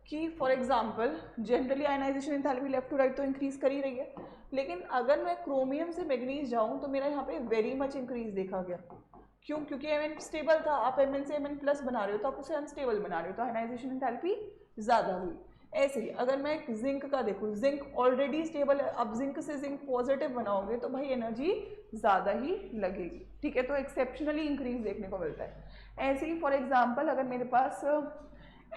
कि for example generally ionisation enthalpy left to right तो इंक्रीज कर ही रही है, लेकिन अगर मैं क्रोमियम से मैग्नीज जाऊँ तो मेरा यहाँ पे वेरी मच इंक्रीज देखा गया। क्यों? क्योंकि Mn स्टेबल था, आप Mn से Mn प्लस बना रहे हो तो आप उसे अनस्टेबल बना रहे हो, तो आयनाइजेशन एंथैल्पी ज़्यादा हुई। ऐसे ही अगर मैं जिंक का देखूँ, जिंक ऑलरेडी स्टेबल है, अब जिंक से जिंक पॉजिटिव बनाओगे तो भाई एनर्जी ज़्यादा ही लगेगी। ठीक है, तो एक्सेप्शनली इंक्रीज देखने को मिलता है। ऐसे ही फॉर एग्जांपल अगर मेरे पास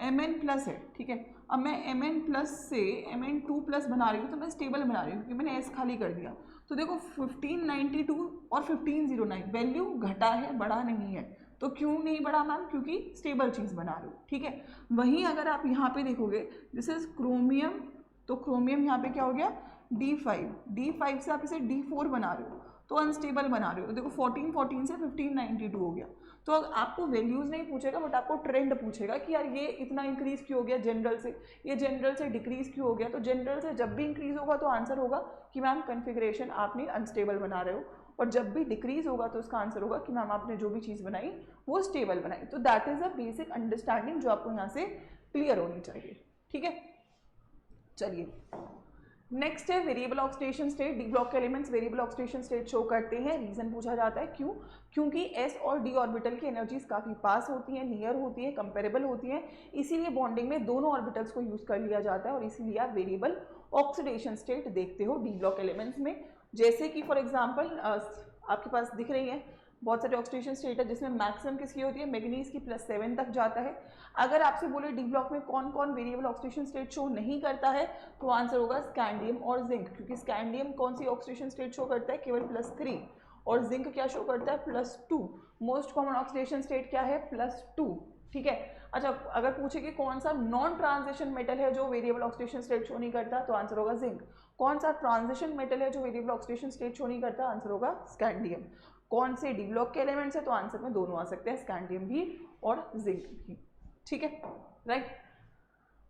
Mn प्लस है, ठीक है, अब मैं Mn प्लस से Mn2 प्लस बना रही हूँ तो मैं स्टेबल बना रही हूँ क्योंकि मैंने S खाली कर दिया। तो देखो 1592 और 1509 वैल्यू घटा है, बढ़ा नहीं है। तो क्यों नहीं बढ़ा मैम? क्योंकि स्टेबल चीज़ बना रहे हो। ठीक है, वहीं अगर आप यहाँ पे देखोगे दिस इज क्रोमियम, तो क्रोमियम यहाँ पे क्या हो गया D5, D5 से आप इसे D4 बना रहे हो तो अनस्टेबल बना रहे हो, तो देखो 1414 से 1592 हो गया। तो आपको वैल्यूज़ नहीं पूछेगा बट आपको ट्रेंड पूछेगा कि यार ये इतना इंक्रीज क्यों हो गया जनरल से, ये जनरल से डिक्रीज क्यों हो गया। तो जनरल से जब भी इंक्रीज होगा तो आंसर होगा कि मैम कन्फिग्रेशन आपने अनस्टेबल बना रहे हो, और जब भी डिक्रीज होगा तो उसका आंसर होगा कि मैम आपने जो भी चीज़ बनाई वो स्टेबल बनाई। तो that is a basic understanding जो आपको यहाँ से क्लियर होनी चाहिए। ठीक है, चलिए नेक्स्ट है variable oxidation state. D block के elements variable oxidation state show करते हैं। रीजन पूछा जाता है क्यों? क्योंकि एस और डी ऑर्बिटल की एनर्जीज काफ़ी पास होती हैं, नियर होती हैं, कंपेरेबल होती हैं, इसीलिए बॉन्डिंग में दोनों ऑर्बिटल्स को यूज़ कर लिया जाता है और इसीलिए आप वेरिएबल ऑक्सीडेशन स्टेट देखते हो डी ब्लॉक एलिमेंट्स में। जैसे कि फॉर एग्जाम्पल आपके पास दिख रही है बहुत सारे ऑक्सीडेशन स्टेट है जिसमें मैक्सिमम किसकी होती है, मैग्नीज की +7 तक जाता है। अगर आपसे बोले डी ब्लॉक में कौन कौन वेरिएबल ऑक्सीडेशन स्टेट शो नहीं करता है तो आंसर होगा स्कैंडियम और जिंक, क्योंकि स्कैंडियम कौन सी ऑक्सीडेशन स्टेट शो करता है, केवल +3, और जिंक क्या शो करता है, +2। मोस्ट कॉमन ऑक्सीडेशन स्टेट क्या है, +2। ठीक है, अच्छा अगर पूछे कि कौन सा नॉन ट्रांजिशन मेटल है जो वेरिएबल ऑक्सीडेशन स्टेट शो नहीं करता तो आंसर होगा जिंक। कौन सा ट्रांजिशन मेटल है जो वेरिएबल ऑक्सीडेशन स्टेट शो नहीं करता, आंसर होगा स्कैंडियम। कौन से डी ब्लॉक के एलिमेंट्स है तो आंसर में दोनों आ सकते हैं, स्कैंडियम भी और जिंक भी। ठीक है, राइट।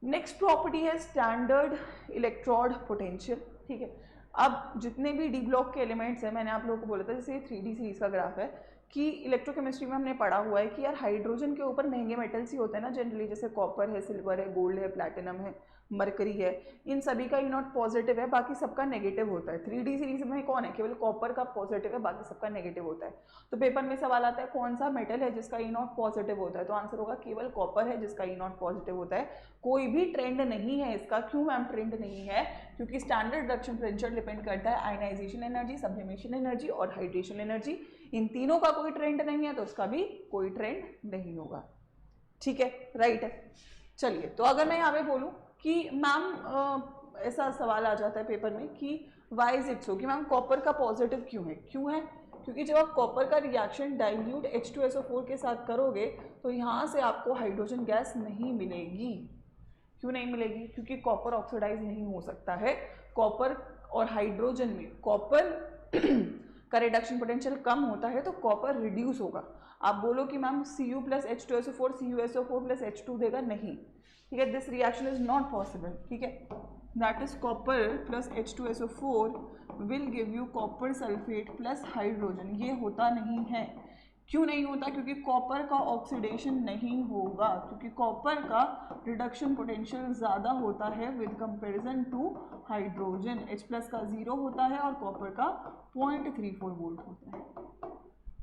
नेक्स्ट प्रॉपर्टी है स्टैंडर्ड इलेक्ट्रोड पोटेंशियल। ठीक है, अब जितने भी डी ब्लॉक के एलिमेंट्स हैं, मैंने आप लोगों को बोला था जैसे 3D सीरीज का ग्राफ है कि इलेक्ट्रोकेमिस्ट्री में हमने पढ़ा हुआ है कि यार हाइड्रोजन के ऊपर महंगे मेटल्स ही होते हैं ना जनरली, जैसे कॉपर है, सिल्वर है, गोल्ड है, प्लैटिनम है, मरकरी है, इन सभी का ई नॉट पॉजिटिव है, बाकी सबका नेगेटिव होता है। 3D सीरीज में कौन है, केवल कॉपर का पॉजिटिव है, बाकी सबका नेगेटिव होता है। तो पेपर में सवाल आता है कौन सा मेटल है जिसका ई नॉट पॉजिटिव होता है, तो आंसर होगा केवल कॉपर है जिसका ई नॉट पॉजिटिव होता है। कोई भी ट्रेंड नहीं है इसका। क्यों मैम ट्रेंड नहीं है? क्योंकि स्टैंडर्ड रिडक्शन पोटेंशियल डिपेंड करता है आयनाइजेशन एनर्जी, सब्लिमेशन एनर्जी और हाइड्रेशन एनर्जी। इन तीनों का कोई ट्रेंड नहीं है तो उसका भी कोई ट्रेंड नहीं होगा। ठीक है, राइट है। चलिए, तो अगर मैं यहाँ पे बोलूँ कि मैम ऐसा सवाल आ जाता है पेपर में कि वाई इज इट सो, कि मैम कॉपर का पॉजिटिव क्यों है? क्योंकि जब आप कॉपर का रिएक्शन डाइल्यूट H2SO4 के साथ करोगे तो यहाँ से आपको हाइड्रोजन गैस नहीं मिलेगी। क्यों नहीं मिलेगी? क्योंकि कॉपर ऑक्सीडाइज नहीं हो सकता है। कॉपर और हाइड्रोजन में कॉपर का रिडक्शन पोटेंशियल कम होता है तो कॉपर रिड्यूस होगा। आप बोलो कि ma'am Cu plus H2SO4 CuSO4 plus H2 देगा, नहीं, ठीक है, this reaction is not possible. ठीक है, that is copper plus H2SO4 will give you copper sulphate plus hydrogen. ये होता नहीं है। क्यों नहीं होता? क्योंकि कॉपर का ऑक्सीडेशन नहीं होगा, क्योंकि कॉपर का रिडक्शन पोटेंशियल ज़्यादा होता है with comparison to hydrogen. H plus का 0 होता है और कॉपर का 0.34 वोल्ट होता है।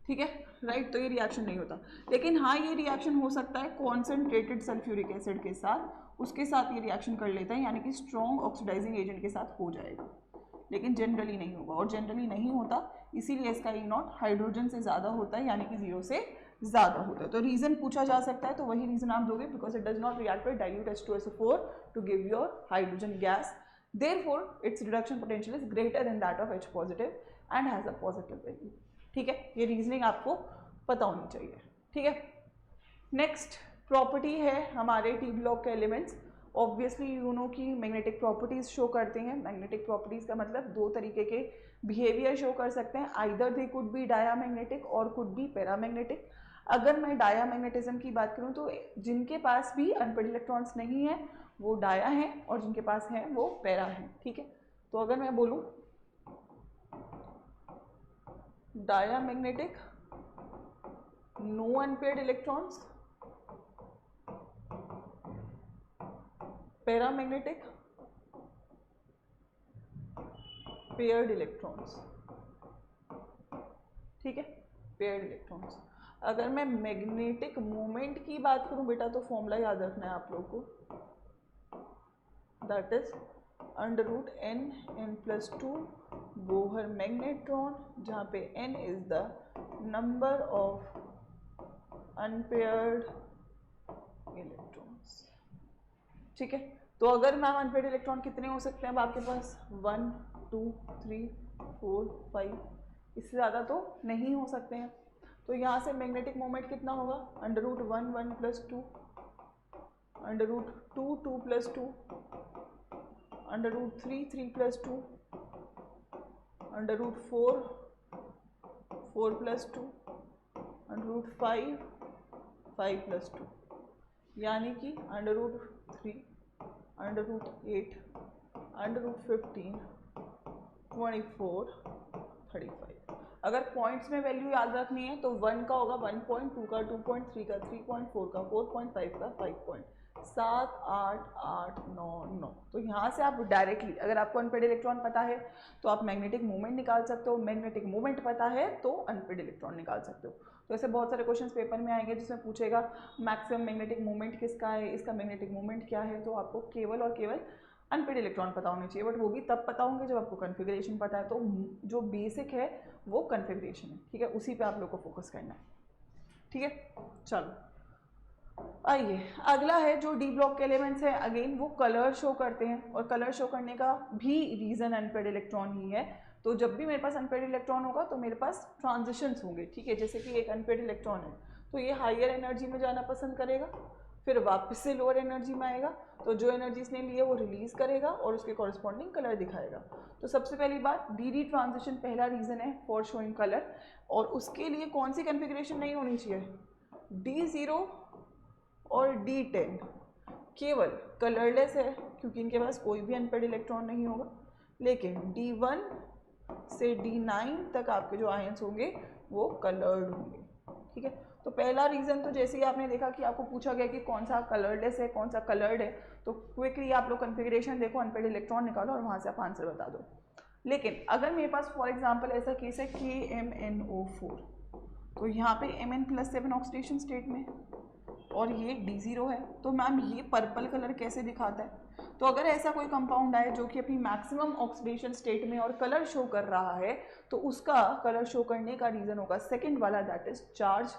ठीक है, राइट। तो ये रिएक्शन नहीं होता, लेकिन हाँ ये रिएक्शन हो सकता है कॉन्सेंट्रेटेड सल्फ्यूरिक एसिड के साथ, उसके साथ ये रिएक्शन कर लेता है, यानी कि स्ट्रॉन्ग ऑक्सीडाइजिंग एजेंट के साथ हो जाएगा, लेकिन जनरली नहीं होगा। और जनरली नहीं होता इसीलिए इसका ई नॉट हाइड्रोजन से ज़्यादा होता है, यानी कि 0 से ज़्यादा होता है। तो रीज़न पूछा जा सकता है तो वही रीज़न आप दोगे, because it does not react with dilute H2SO4 to give your hydrogen gas, therefore its reduction potential is greater than that of H positive and has a positive value. ठीक है, ये रीजनिंग आपको पता होनी चाहिए। ठीक है, नेक्स्ट प्रॉपर्टी है हमारे टी ब्लॉक के एलिमेंट्स। ऑब्वियसली यू नो कि मैग्नेटिक प्रॉपर्टीज शो करते हैं। मैग्नेटिक प्रॉपर्टीज का मतलब दो तरीके के बिहेवियर शो कर सकते हैं, either they could be diamagnetic और कुड बी पैरामैग्नेटिक। अगर मैं डायामैग्नेटिज्म की बात करूं तो जिनके पास भी अनपेड इलेक्ट्रॉन्स नहीं है वो डाया हैं और जिनके पास हैं वो पैरा हैं। ठीक है, तो अगर मैं बोलूं diamagnetic no unpaired electrons, paramagnetic paired electrons. ठीक है, पेयर्ड इलेक्ट्रॉन्स। अगर मैं मैग्नेटिक मोमेंट की बात करूं बेटा तो फॉर्मूला याद रखना है आप लोग को, that is √n+2 Bohr magnetron, जहाँ पे n is the number of unpaired electrons. ठीक है, तो अगर मैम अनपेयर्ड इलेक्ट्रॉन कितने हो सकते हैं अब आपके पास? 1 2 3 4 5, इससे ज़्यादा तो नहीं हो सकते हैं। तो यहाँ से मैग्नेटिक मोमेंट कितना होगा? √1 1+2, √2 2+2, √3 3+2, √4 4+2, √5 5+2, यानी कि √3 √8 √15 24 35। अगर पॉइंट्स में वैल्यू याद रखनी है तो 1 का होगा 1.2 का 2.3 का 3.4 का 4.5 का 5. 7 8 8 9 9। तो यहाँ से आप डायरेक्टली अगर आपको अनपेड इलेक्ट्रॉन पता है तो आप मैग्नेटिक मोमेंट निकाल सकते हो, मैग्नेटिक मोमेंट पता है तो अनपेड इलेक्ट्रॉन निकाल सकते हो। तो ऐसे बहुत सारे क्वेश्चंस पेपर में आएंगे जिसमें पूछेगा मैक्सिमम मैग्नेटिक मोमेंट किसका है, इसका मैग्नेटिक मोमेंट क्या है, तो आपको केवल और केवल अनपेड इलेक्ट्रॉन पता होने चाहिए, बट वो भी तब पता होंगे जब आपको कन्फिग्रेशन पता है। तो जो बेसिक है वो कन्फिग्रेशन है, ठीक है, उसी पे आप लोग को फोकस करना है। ठीक है, चलो आइए अगला है जो डी ब्लॉक के एलिमेंट्स हैं। अगेन वो कलर शो करते हैं और कलर शो करने का भी रीज़न अनपेड इलेक्ट्रॉन ही है। तो जब भी मेरे पास अनपेड इलेक्ट्रॉन होगा तो मेरे पास ट्रांजिशंस होंगे। ठीक है, जैसे कि एक अनपेड इलेक्ट्रॉन है तो ये हायर एनर्जी में जाना पसंद करेगा, फिर वापस से लोअर एनर्जी में आएगा, तो जो एनर्जी इसने ली है वो रिलीज करेगा और उसके कॉरस्पॉन्डिंग कलर दिखाएगा। तो सबसे पहली बात डी ट्रांजिशन पहला रीज़न है फॉर शोइंग कलर, और उसके लिए कौन सी कन्फिग्रेशन नहीं होनी चाहिए? D0 और D10 केवल कलरलेस है क्योंकि इनके पास कोई भी अनपेड इलेक्ट्रॉन नहीं होगा, लेकिन D1 से D9 तक आपके जो आयंस होंगे वो कलर्ड होंगे। ठीक है, तो पहला रीज़न तो जैसे ही आपने देखा कि आपको पूछा गया कि कौन सा कलरलेस है कौन सा कलर्ड है, तो क्विकली आप लोग कन्फिग्रेशन देखो, अनपेड इलेक्ट्रॉन निकालो और वहाँ से आप आंसर बता दो। लेकिन अगर मेरे पास फॉर एग्जांपल ऐसा केस है KMnO4, तो यहाँ पे Mn+7 ऑक्सीडेशन स्टेट में, और ये D0 है। तो मैम ये पर्पल कलर कैसे दिखाता है? तो अगर ऐसा कोई कंपाउंड आए जो कि अपनी मैक्सिमम ऑक्सीडेशन स्टेट में और कलर शो कर रहा है, तो उसका कलर शो करने का रीज़न होगा सेकंड वाला, दैट इज चार्ज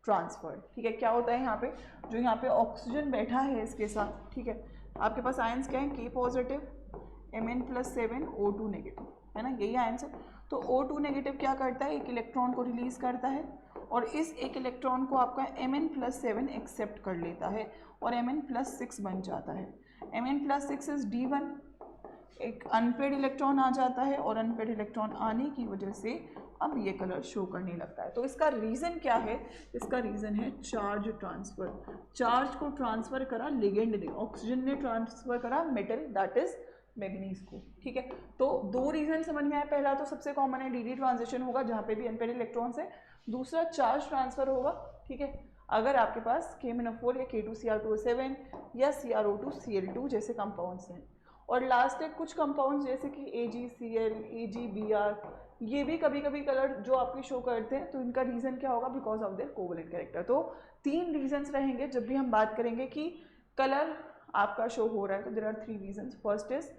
ट्रांसफर। ठीक है, क्या होता है यहाँ पे, जो यहाँ पे ऑक्सीजन बैठा है इसके साथ, ठीक है, आपके पास आयंस क्या है, K positive Mn+7 O2 negative, है ना, यही आयंस है। तो O2 नेगेटिव क्या करता है, एक इलेक्ट्रॉन को रिलीज करता है और इस एक इलेक्ट्रॉन को आपका Mn+7 एक्सेप्ट कर लेता है और Mn+6 बन जाता है। Mn+6 इज D1, एक अनपेड इलेक्ट्रॉन आ जाता है और अनपेड इलेक्ट्रॉन आने की वजह से अब ये कलर शो करने लगता है। तो इसका रीज़न क्या है? इसका रीज़न है चार्ज ट्रांसफ़र। चार्ज को ट्रांसफ़र करा लिगेंड ने, ऑक्सीजन ने ट्रांसफ़र करा मेटल, दैट इज मैग्नीज को। ठीक है, तो दो रीज़न समझ में आया। पहला तो सबसे कॉमन है, डी ट्रांजिशन होगा जहाँ पे भी अनपेड इलेक्ट्रॉन्स है। दूसरा चार्ज ट्रांसफ़र होगा। ठीक है, अगर आपके पास K-4 या K2Cr2O7 या CrO2Cl2 जैसे कंपाउंड्स हैं। और लास्ट है कुछ कंपाउंड्स जैसे कि AgCl, AgBr, ये भी कभी कभी कलर जो आपके शो करते हैं। तो इनका रीज़न क्या होगा? Because of their covalent character. तो तीन रीजन्स रहेंगे जब भी हम बात करेंगे कि कलर आपका शो हो रहा है। तो there are three reasons. First is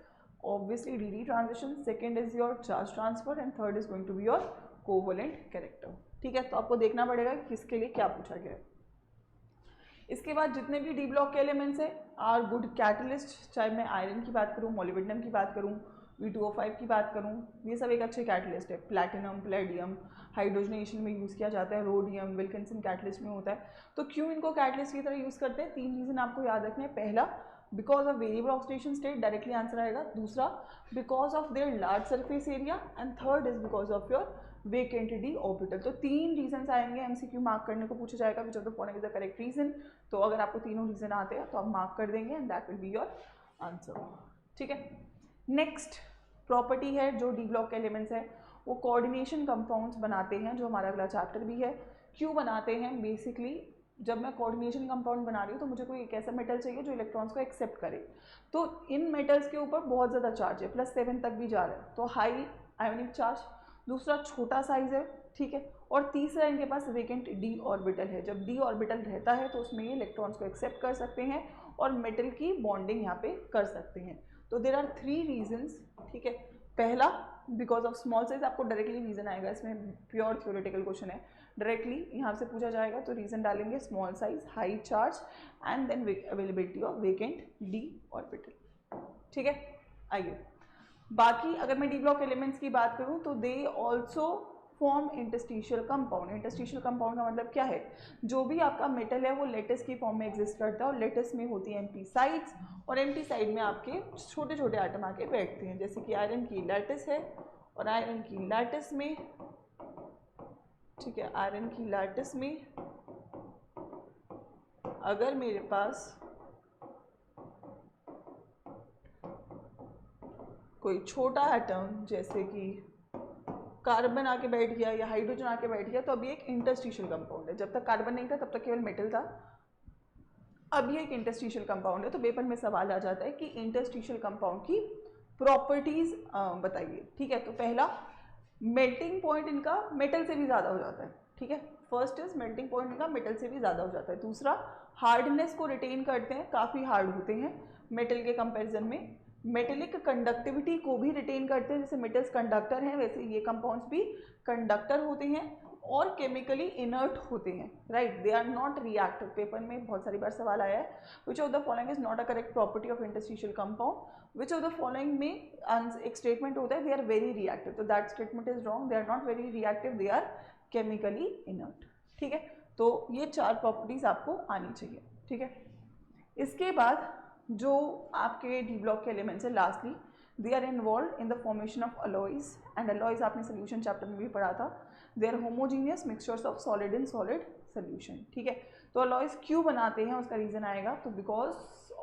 obviously d transition, second is your charge transfer and third is going to be your covalent character. ठीक है, तो आपको देखना पड़ेगा किसके लिए क्या पूछा गया है। इसके बाद जितने भी डी ब्लॉक के एलिमेंट्स हैं आर गुड कैटलिस्ट, चाहे मैं आयरन की बात करूँ, मोलिब्डेनम की बात करूँ, V2O5 की बात करूँ, ये सब एक अच्छे कैटलिस्ट है। प्लैटिनम, प्लेडियम हाइड्रोजनेशन में यूज़ किया जाता है, रोडियम विल्किंसन कैटलिस्ट में होता है। तो क्यों इनको कैटलिस्ट की तरह यूज़ करते हैं? तीन रीज़न आपको याद रखने हैं। पहला, because of variable oxidation state, directly answer आएगा। दूसरा, because of their large surface area, and third is because of your vacant d orbital. तो तीन रीजन आएंगे, एमसीक्यू मार्क करने को पूछा जाएगा which of the following is the correct reason. तो अगर आपको तीनों रीजन आते हैं तो आप मार्क कर देंगे and that will be your answer. ठीक है, नेक्स्ट प्रॉपर्टी है जो डी ब्लॉक के एलिमेंट्स है वो कोऑर्डिनेशन कंपाउंड्स बनाते हैं, जो हमारा अगला चैप्टर भी है। क्यों बनाते हैं? बेसिकली जब मैं कोऑर्डिनेशन कंपाउंड बना रही हूँ तो मुझे कोई एक ऐसा मेटल चाहिए जो इलेक्ट्रॉन्स को एक्सेप्ट करे। तो इन मेटल्स के ऊपर बहुत ज़्यादा चार्ज है, +7 तक भी जा रहा है, तो हाई आयोनिक चार्ज। दूसरा, छोटा साइज है। ठीक है, और तीसरा, इनके पास वेकेंट डी ऑर्बिटल है। जब डी ऑर्बिटल रहता है तो उसमें ये इलेक्ट्रॉन्स को एक्सेप्ट कर सकते हैं और मेटल की बॉन्डिंग यहाँ पे कर सकते हैं। तो देर आर थ्री रीजन्स। ठीक है, पहला बिकॉज ऑफ स्मॉल साइज, आपको डायरेक्टली रीजन आएगा, इसमें प्योर थ्योरेटिकल क्वेश्चन है, डायरेक्टली यहाँ से पूछा जाएगा। तो रीजन डालेंगे small size, high charge and then availability of vacant d orbital. ठीक है, आइए बाकी अगर मैं डी ब्लॉक एलिमेंट्स की बात करूं तो they also form interstitial compound. Interstitial compound का मतलब क्या है? जो भी आपका मेटल है वो लेटिस की फॉर्म में एग्जिस्ट करता है और लेटिस में होती है एम्प्टी साइड्स, और एम्प्टी साइड में आपके छोटे छोटे आइटम आके बैठते हैं। जैसे कि आयरन की लैटिस है और आयरन की लैटिस में, ठीक है, आयरन की लैटिस में अगर मेरे पास कोई छोटा एटम जैसे कि कार्बन आके बैठ गया या हाइड्रोजन आके बैठ गया तो अभी एक इंटरस्टिशियल कंपाउंड है। जब तक कार्बन नहीं था तब तक केवल मेटल था, अब ये एक इंटरस्टिशियल कंपाउंड है। तो पेपर में सवाल आ जाता है कि इंटरस्टिशियल कंपाउंड की प्रॉपर्टीज बताइए। ठीक है, तो पहला, मेल्टिंग पॉइंट इनका मेटल से भी ज़्यादा हो जाता है। ठीक है, फर्स्ट इज मेल्टिंग पॉइंट इनका मेटल से भी ज़्यादा हो जाता है। दूसरा, हार्डनेस को रिटेन करते हैं, काफ़ी हार्ड होते हैं मेटल के कंपेरिजन में। मेटेलिक कंडक्टिविटी को भी रिटेन करते हैं, जैसे मेटल्स कंडक्टर हैं वैसे ये कंपाउंड्स भी कंडक्टर होते हैं और केमिकली इनर्ट होते हैं। Right, they are not reactive. Paper में बहुत सारी बार सवाल आया है, which of the following is not a correct property of interstitial compound. Which of the following में एक स्टेटमेंट होता है दे आर वेरी रिएक्टिव, तो that statement is wrong. They are not very reactive, they are chemically inert. ठीक है, तो ये चार प्रॉपर्टीज आपको आनी चाहिए। ठीक है, इसके बाद जो आपके डी ब्लॉक के एलिमेंट्स है, lastly they are involved in the formation of alloys, and alloys आपने सोल्यूशन चैप्टर में भी पढ़ा था। दे आर homogeneous mixtures of solid in solid solution. ठीक है, तो अलॉयज क्यों बनाते हैं उसका रीजन आएगा, तो because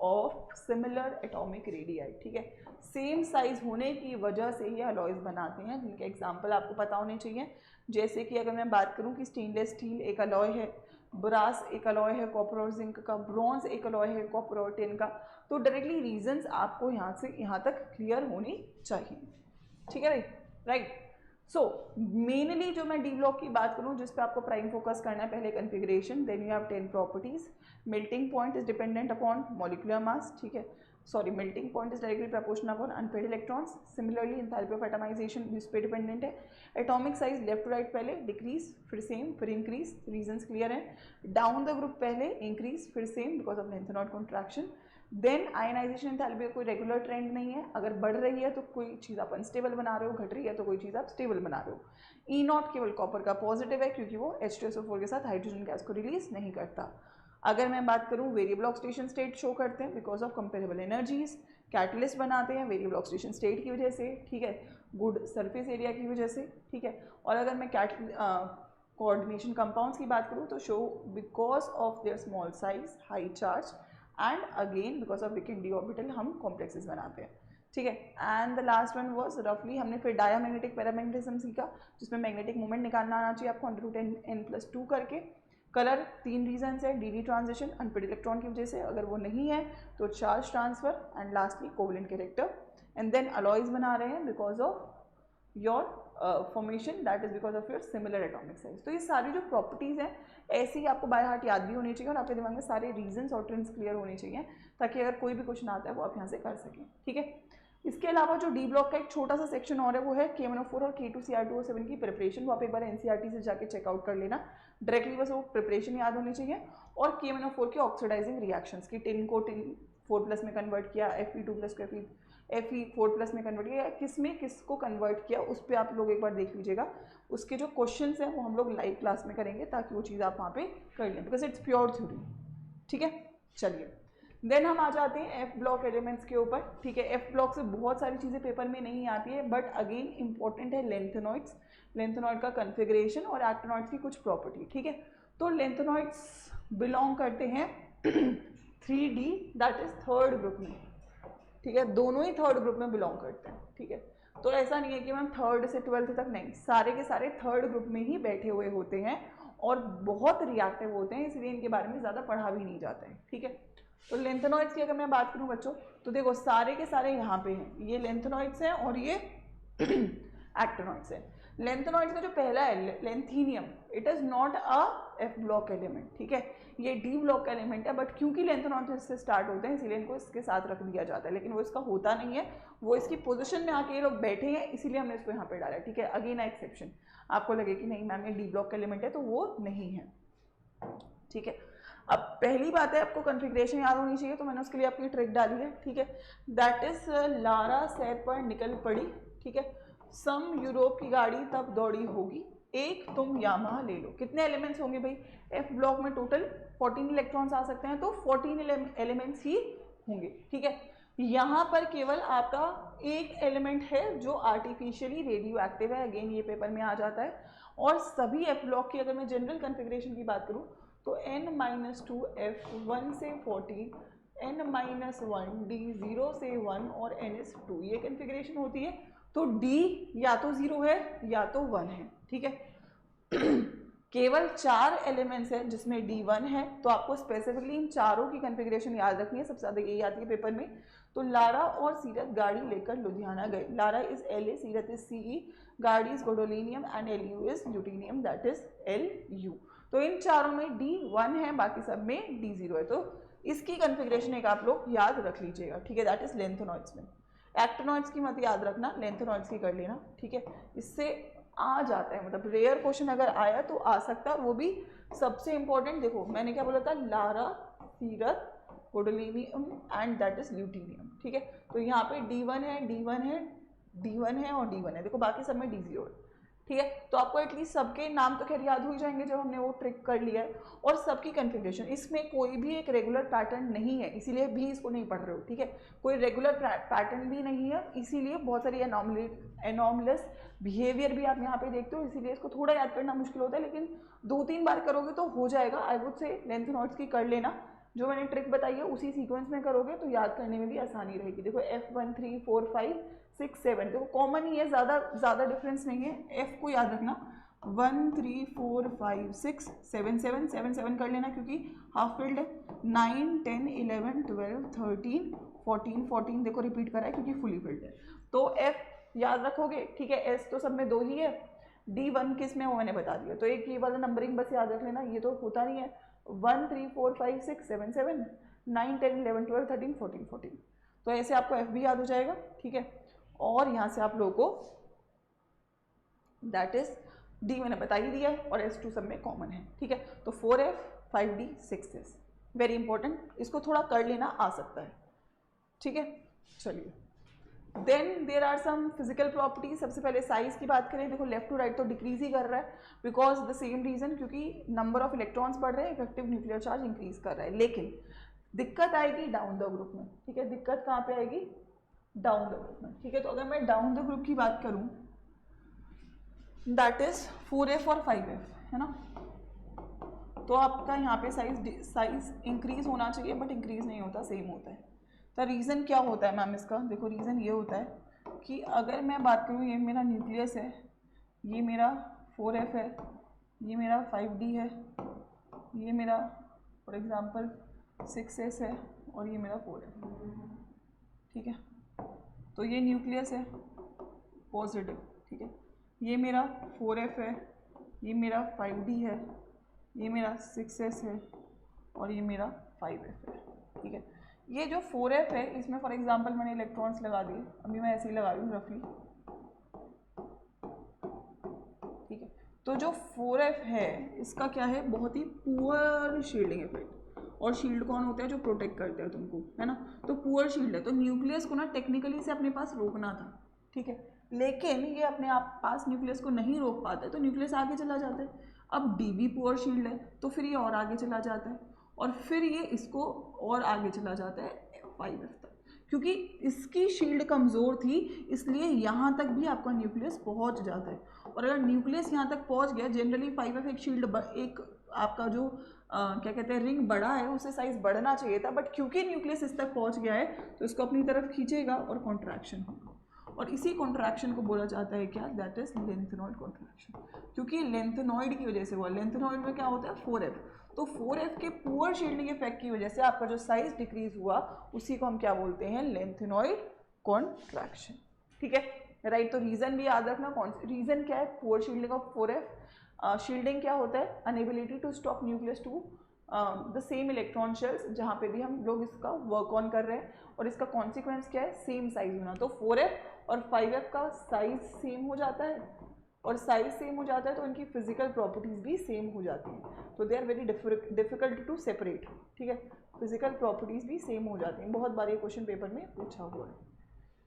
of similar atomic radii. ठीक है, सेम साइज होने की वजह से ये अलॉयज बनाते हैं, जिनके एग्जाम्पल आपको पता होने चाहिए। जैसे कि अगर मैं बात करूँ कि स्टेनलेस स्टील एक अलॉय है, ब्रास एक अलॉय है कॉपर और जिंक का, ब्रॉन्ज एक अलॉय है कॉपर और टिन का। तो डायरेक्टली रीजंस आपको यहाँ से यहाँ तक क्लियर होनी चाहिए। ठीक है भाई, राइट। सो मेनली जो मैं डी ब्लॉक की बात करूँ, जिस पे आपको प्राइम फोकस करना है, पहले configuration, then you have 10 properties. Melting point is dependent upon molecular mass, ठीक है, sorry, melting point is directly proportional upon unpaired electrons. Similarly enthalpy of atomisation इस पे डिपेंडेंट है। Atomic size left to right पहले decrease, फिर same, फिर increase, reasons clear है। Down the group पहले इंक्रीज, फिर same because of lanthanoid contraction. Then ionisation enthalpy कोई रेगुलर ट्रेंड नहीं है, अगर बढ़ रही है तो कोई चीज़ आप अनस्टेबल बना रहे हो, घट रही है तो कोई चीज़ आप स्टेबल बना रहे हो। ई नॉट केवल कॉपर का पॉजिटिव है क्योंकि वो H2SO4 के साथ हाइड्रोजन गैस को रिलीज नहीं करता। अगर मैं बात करूँ, वेरिएबल ऑक्सीडेशन स्टेट शो करते हैं because of comparable energies. Catalyst बनाते हैं वेरिएबल ऑक्सीडेशन स्टेट की वजह से, ठीक है, गुड सरफेस एरिया की वजह से, ठीक है। और अगर मैं कोऑर्डिनेशन कंपाउंड्स की बात करूँ तो show because of their small size, high charge and again because of weekend D orbital हम कॉम्प्लेक्सेस बनाते हैं, ठीक है। And the last one was रफली हमने फिर डायमैग्नेटिक पैरामैग्नेटिज्म सीखा, जिसमें मैग्नेटिक मोमेंट निकालना आना चाहिए आपको √10n+2 करके। कलर 3 रीजन है, डी ट्रांजिशन अनपेड इलेक्ट्रॉन की वजह से, अगर वो नहीं है तो charge transfer, and lastly covalent character. And then alloys बना रहे हैं because of your formation, that is because of your similar atomic size. तो ये सारी जो प्रॉपर्टीज़ हैं ऐसी ही आपको बाय हार्ट याद भी होनी चाहिए, और आपके दिमाग में सारे रीजंस और ट्रेंड्स क्लियर होने चाहिए, ताकि अगर कोई भी क्वेश्चन आता है वो आप यहाँ से कर सकें, ठीक है। इसके अलावा जो डी ब्लॉक का एक छोटा सा सेक्शन और है वो है K1O4 और K2Cr2O7 की प्रिपरेशन। वो आप एक बार NCERT से जाके चेकआउट कर लेना, डायरेक्टली बस वो प्रिपरेशन याद होनी चाहिए। और K1O4 के ऑक्सीडाइजिंग रिएक्शंस की, टिन को टिन 4+ में कन्वर्ट किया, Fe2+ को Fe4+ में कन्वर्ट किया, किस में किसको कन्वर्ट किया, उस पर आप लोग एक बार देख लीजिएगा। उसके जो क्वेश्चन हैं वो हम लोग लाइव क्लास में करेंगे, ताकि वो चीज़ आप वहाँ पे कर लें, बिकॉज इट्स प्योर थ्योरी, ठीक है। चलिए देन हम आ जाते हैं एफ ब्लॉक एलिमेंट्स के ऊपर, ठीक है। एफ ब्लॉक से बहुत सारी चीज़ें पेपर में नहीं आती है, बट अगेन इंपॉर्टेंट है लेंथेनॉइड्स, लेंथेनॉइड का कन्फिग्रेशन और एक्टिनॉइड्स की कुछ प्रॉपर्टी, ठीक है। तो लेंथेनॉइड्स बिलोंग करते हैं 3D, that is third group में, ठीक है। दोनों ही थर्ड ग्रुप में बिलोंग करते हैं, ठीक है। तो ऐसा नहीं है कि मैम 3rd से 12th तक, नहीं, सारे के सारे थर्ड ग्रुप में ही बैठे हुए होते हैं और बहुत रिएक्टिव होते हैं, इसलिए इनके बारे में ज़्यादा पढ़ा भी नहीं जाता है, ठीक है। तो लेंथेनॉइड्स की अगर मैं बात करूं बच्चों, तो देखो सारे के सारे यहाँ पे हैं, ये लेंथेनॉइड्स हैं और ये एक्टिनॉइड्स हैं। लेंथेनॉइड्स का जो पहला है lanthanum, it is not a F block element, ठीक है, ये डी ब्लॉक का एलिमेंट है, बट क्योंकि लेंथेनॉइड्स से स्टार्ट होते हैं इसलिए इनको इसके साथ रख दिया जाता है, लेकिन वो इसका होता नहीं है, वो इसकी पोजीशन में आके ये लोग बैठे हैं, इसीलिए हमने इसको यहाँ पे डाला है, ठीक है। अगेन एक्सेप्शन, आपको लगे कि नहीं मैम ये डी ब्लॉक का एलिमेंट है, तो वो नहीं है, ठीक है। अब पहली बात है आपको कॉन्फ़िगरेशन याद होनी चाहिए, तो मैंने उसके लिए आपकी ट्रिक डाली है, ठीक है। दैट इज लारा सैर पर निकल पड़ी, ठीक है, सम यूरोप की गाड़ी तब दौड़ी होगी, एक तुम यामाहा ले लो। कितने एलिमेंट्स होंगे भाई, एफ ब्लॉक में टोटल 14 इलेक्ट्रॉन्स आ सकते हैं, तो 14 एलिमेंट्स ही होंगे, ठीक है। यहाँ पर केवल आपका एक एलिमेंट है जो आर्टिफिशियली रेडियो एक्टिव है, अगेन ये पेपर में आ जाता है। और सभी एफ ब्लॉक की अगर मैं जनरल कन्फिग्रेशन की बात करूँ तो n-2 F1 से 14, n-1 D 0 से 1 और n is 2, ये कन्फिग्रेशन होती है। तो D या तो 0 है या तो 1 है, ठीक है। केवल 4 एलिमेंट्स हैं जिसमें D1 है, तो आपको स्पेसिफिकली इन चारों की कन्फिग्रेशन याद रखनी है, सबसे ज़्यादा यही आती है पेपर में। तो लारा और सीरत गाड़ी लेकर लुधियाना गए, Lara is La, Seerat is Ce, गाड़ी is gadolinium and Lu is lutetium, that is Lu। तो इन चारों में D1 है, बाकी सब में D0 है, तो इसकी कन्फिग्रेशन एक आप लोग याद रख लीजिएगा, ठीक है, दैट इज लेंथेनॉइड्स में। एक्टिनॉइड्स की मत याद रखना, लेंथेनॉइड्स की कर लेना, ठीक है। इससे आ जाता है, मतलब रेयर क्वेश्चन अगर आया तो आ सकता है, वो भी सबसे इंपॉर्टेंट। देखो मैंने क्या बोला था, लारा सीरत गोडोलिनियम एंड दैट इज ल्यूटीनियम, ठीक है। तो यहाँ पे D1 है, D1 है, D1 है और D1 है, देखो बाकी सब में D0 है, ठीक है। तो आपको एटलीस्ट सबके नाम तो खैर याद हो ही जाएंगे जब हमने वो ट्रिक कर लिया है, और सबकी कन्फिग्रेशन, इसमें कोई भी एक रेगुलर पैटर्न नहीं है, इसीलिए भी इसको नहीं पढ़ रहे हो, ठीक है। कोई रेगुलर पैटर्न भी नहीं है, इसीलिए बहुत सारी एनॉमलस बिहेवियर भी आप यहाँ पे देखते हो, इसीलिए इसको थोड़ा याद करना मुश्किल होता है, लेकिन 2-3 बार करोगे तो हो जाएगा। आई वुड से लेंथेनॉइड्स की कर लेना, जो मैंने ट्रिक बताई है उसी सीक्वेंस में करोगे तो याद करने में भी आसानी रहेगी। देखो F1 3 4 5 6 7, देखो कॉमन ही है, ज़्यादा डिफरेंस नहीं है। F को याद रखना, 1 3 4 5 6 7 7 7 7 कर लेना क्योंकि हाफ फील्ड है। 9 10 11 12 13 14 14 देखो रिपीट करा है क्योंकि फुली फील्ड है। तो F याद रखोगे, ठीक है। एस तो सब में 2 ही है, D1 किस में वो मैंने बता दिया। तो एक ये वाला नंबरिंग बस याद रख लेना, ये तो होता नहीं है। 1 3 4 5 6 7 7 9 10 11 12 13 14 14, तो ऐसे आपको F भी याद हो जाएगा, ठीक है। और यहाँ से आप लोगों को दैट इज D मैंने बता ही दिया है और S2 सब में कॉमन है, ठीक है। तो 4F 5D 6S, very important, इसको थोड़ा कर लेना आ सकता है, ठीक है। चलिए, then there are some physical properties. सबसे पहले साइज की बात करें, देखो लेफ्ट टू राइट तो डिक्रीज ही कर रहा है, बिकॉज द सेम रीजन, क्योंकि नंबर ऑफ इलेक्ट्रॉन्स बढ़ रहे हैं, इफेक्टिव न्यूक्लियर चार्ज इंक्रीज कर रहा है। लेकिन दिक्कत आएगी डाउन द ग्रुप में, ठीक है। दिक्कत कहाँ पे आएगी? डाउन द ग्रुप में, ठीक है। तो अगर मैं डाउन द ग्रुप की बात करूँ, दैट इज 4F और 5F, है ना। तो आपका यहाँ पे साइज इंक्रीज होना चाहिए, बट इंक्रीज नहीं होता, सेम होता है। तो रीज़न क्या होता है मैम इसका? देखो रीज़न ये होता है कि अगर मैं बात करूँ, ये मेरा न्यूक्लियस है, ये मेरा 4F है, ये मेरा 5D है, ये मेरा फॉर एग्जांपल 6S है, और ये मेरा 4F, ठीक है। तो ये न्यूक्लियस है पॉजिटिव, ठीक है। ये मेरा 4F है, ये मेरा 5D है, ये मेरा 6S है, और ये मेरा 5F है, ठीक है। ये जो 4F है, इसमें फॉर एग्जांपल मैंने इलेक्ट्रॉन्स लगा दिए, अभी मैं ऐसे ही लगा रही हूँ रफली, ठीक है। तो जो 4F है इसका क्या है? बहुत ही पुअर शील्डिंग इफेक्ट, और शील्ड कौन होते हैं? जो प्रोटेक्ट करते हैं तुमको, है ना। तो पुअर शील्ड है, तो न्यूक्लियस को ना टेक्निकली से अपने पास रोकना था, ठीक है। लेकिन ये अपने आप पास न्यूक्लियस को नहीं रोक पाते, तो न्यूक्लियस आगे चला जाता है। अब DB पुअर शील्ड है, तो फिर ये और आगे चला जाता है, और फिर ये इसको और आगे चला जाता है 5F तक, क्योंकि इसकी शील्ड कमज़ोर थी, इसलिए यहाँ तक भी आपका न्यूक्लियस पहुँच जाता है। और अगर न्यूक्लियस यहाँ तक पहुँच गया, जनरली 5F एक शील्ड एक आपका जो क्या कहते हैं रिंग बड़ा है, उससे साइज बढ़ना चाहिए था, बट क्योंकि न्यूक्लियस इस तक पहुँच गया है तो इसको अपनी तरफ खींचेगा और कॉन्ट्रैक्शन होगा, और इसी कॉन्ट्रैक्शन को बोला जाता है क्या? दैट इज लेंथेनॉइड कॉन्ट्रैक्शन, क्योंकि लेंथेनॉइड की वजह से हुआ। लेंथेनॉइड में क्या होता है? 4F, तो 4F के पुअर शील्डिंग इफेक्ट की वजह से आपका जो साइज डिक्रीज हुआ, उसी को हम क्या बोलते हैं? लेंथेनॉइड कॉन्ट्रैक्शन, ठीक है। राइट, तो रीजन भी याद रखना। कौन रीजन क्या है? Poor shielding of 4F। Shielding क्या होता है? Inability to stop nucleus to the same electron shells, जहाँ पे भी हम लोग इसका वर्क ऑन कर रहे हैं, और इसका कॉन्सिक्वेंस क्या है? सेम साइज होना। तो 4F और 5F का साइज सेम हो जाता है, और साइज सेम हो जाता है तो इनकी फिजिकल प्रॉपर्टीज भी सेम हो जाती हैं, तो they are very difficult to separate, ठीक है। फिजिकल प्रॉपर्टीज भी सेम हो जाती हैं, बहुत बार ये क्वेश्चन पेपर में पूछा हुआ है,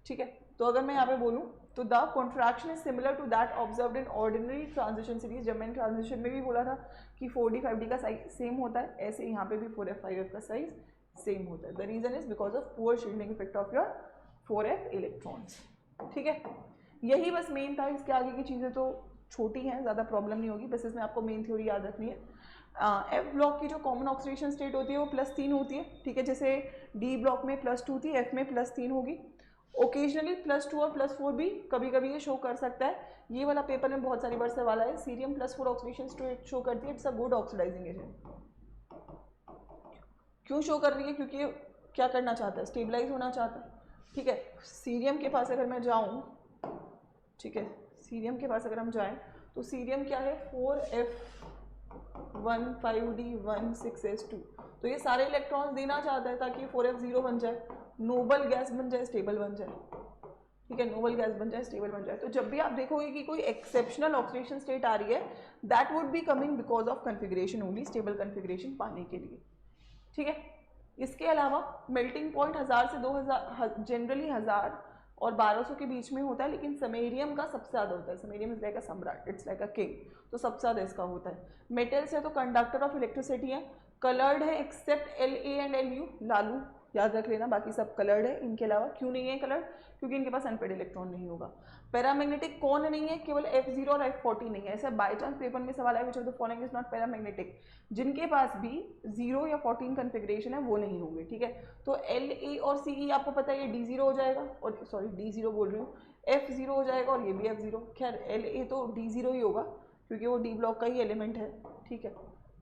ठीक है। तो अगर मैं यहाँ पे बोलूँ तो the contraction is similar to that observed in ordinary transition series. जब मैंने ट्रांजिशन में भी बोला था कि 4D 5D का साइज सेम होता है, ऐसे यहाँ पे भी 4F 5F का साइज सेम होता है। The reason is because of poor shielding effect of your 4F electrons, ठीक है। यही बस मेन था, इसके आगे की चीज़ें तो छोटी हैं, ज़्यादा प्रॉब्लम नहीं होगी, बस इसमें आपको मेन थ्योरी याद रखनी है। F ब्लॉक की जो कॉमन ऑक्सीडेशन स्टेट होती है वो +3 होती है, ठीक है। जैसे D ब्लॉक में +2 थी, F में +3 होगी। ओकेजनली +2 और +4 भी कभी कभी ये शो कर सकता है। ये वाला पेपर में बहुत सारी बार सवाल है, सीरियम +4 ऑक्सीडेशन स्टेट शो करती है, it's a good oxidising agent. क्यों शो कर रही है? क्योंकि क्या करना चाहता है? स्टेबलाइज होना चाहता है, ठीक है। सीरियम के पास अगर मैं जाऊँ, ठीक है, सीरियम के पास अगर हम जाएं तो सीरियम क्या है? 4F1 5D1 6S2, तो ये सारे इलेक्ट्रॉन्स देना चाहता है ताकि 4F 0 बन जाए, नोबल गैस बन जाए, स्टेबल बन जाए, ठीक है। नोबल गैस बन जाए, स्टेबल बन जाए। तो जब भी आप देखोगे कि कोई एक्सेप्शनल ऑक्सीडेशन स्टेट आ रही है, that would be coming because of configuration only, stable configuration पाने के लिए, ठीक है। इसके अलावा मेल्टिंग पॉइंट 1000 से 2000, जनरली 1000 और 1200 के बीच में होता है, लेकिन समेरियम का सबसे ज़्यादा होता है। समेरियम इज लाइक अ सम्राट, इट्स लाइक अ किंग, तो सबसे ज़्यादा इसका होता है। मेटल्स है तो कंडक्टर ऑफ इलेक्ट्रिसिटी है, कलर्ड है except La and Lu, Lalu याद रख लेना, बाकी सब कलर्ड है। इनके अलावा क्यों नहीं है कलर्ड? क्योंकि इनके पास अनपेड इलेक्ट्रॉन नहीं होगा। पैरामैग्नेटिक कौन नहीं है? केवल F0 और F40 नहीं है। ऐसा बाई चांस पेपर में सवाल है which of the following is not paramagnetic, जिनके पास भी 0 या 14 कन्फिग्रेशन है वो नहीं होंगे, ठीक है। तो La और Ce आपको पता है ये D0 हो जाएगा, और सॉरी D0 बोल रही हूँ, F0 हो जाएगा, और ये भी F0। खैर La तो D0 ही होगा क्योंकि वो D ब्लॉक का ही एलिमेंट है, ठीक है।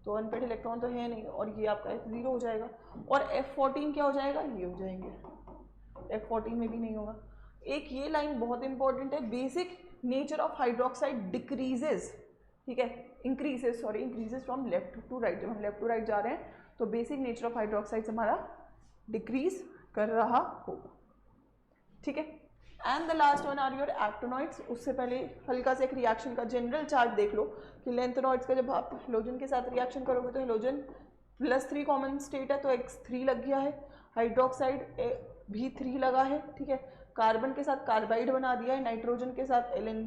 तो अनपेड इलेक्ट्रॉन तो है नहीं, और ये आपका F0 हो जाएगा। और F14 क्या हो जाएगा? ये हो जाएंगे, F14 में भी नहीं होगा। एक ये लाइन बहुत इंपॉर्टेंट है, basic nature of hydroxide decreases, ठीक है, increases from left to right. जब हम लेफ्ट टू राइट जा रहे हैं तो बेसिक नेचर ऑफ हाइड्रोक्साइड हमारा डिक्रीज कर रहा होगा, ठीक है। And the last one are your actinoids. उससे पहले हल्का सा एक रिएक्शन का जनरल चार्ट देख लो कि लेंथेनॉइड्स का जब आप हेलोजन के साथ रिएक्शन करोगे तो हेलोजन +3 कॉमन स्टेट है तो X3 लग गया है, हाइड्रोक्साइड भी 3 लगा है, ठीक है। कार्बन के साथ कार्बाइड बना दिया है, नाइट्रोजन के साथ Ln।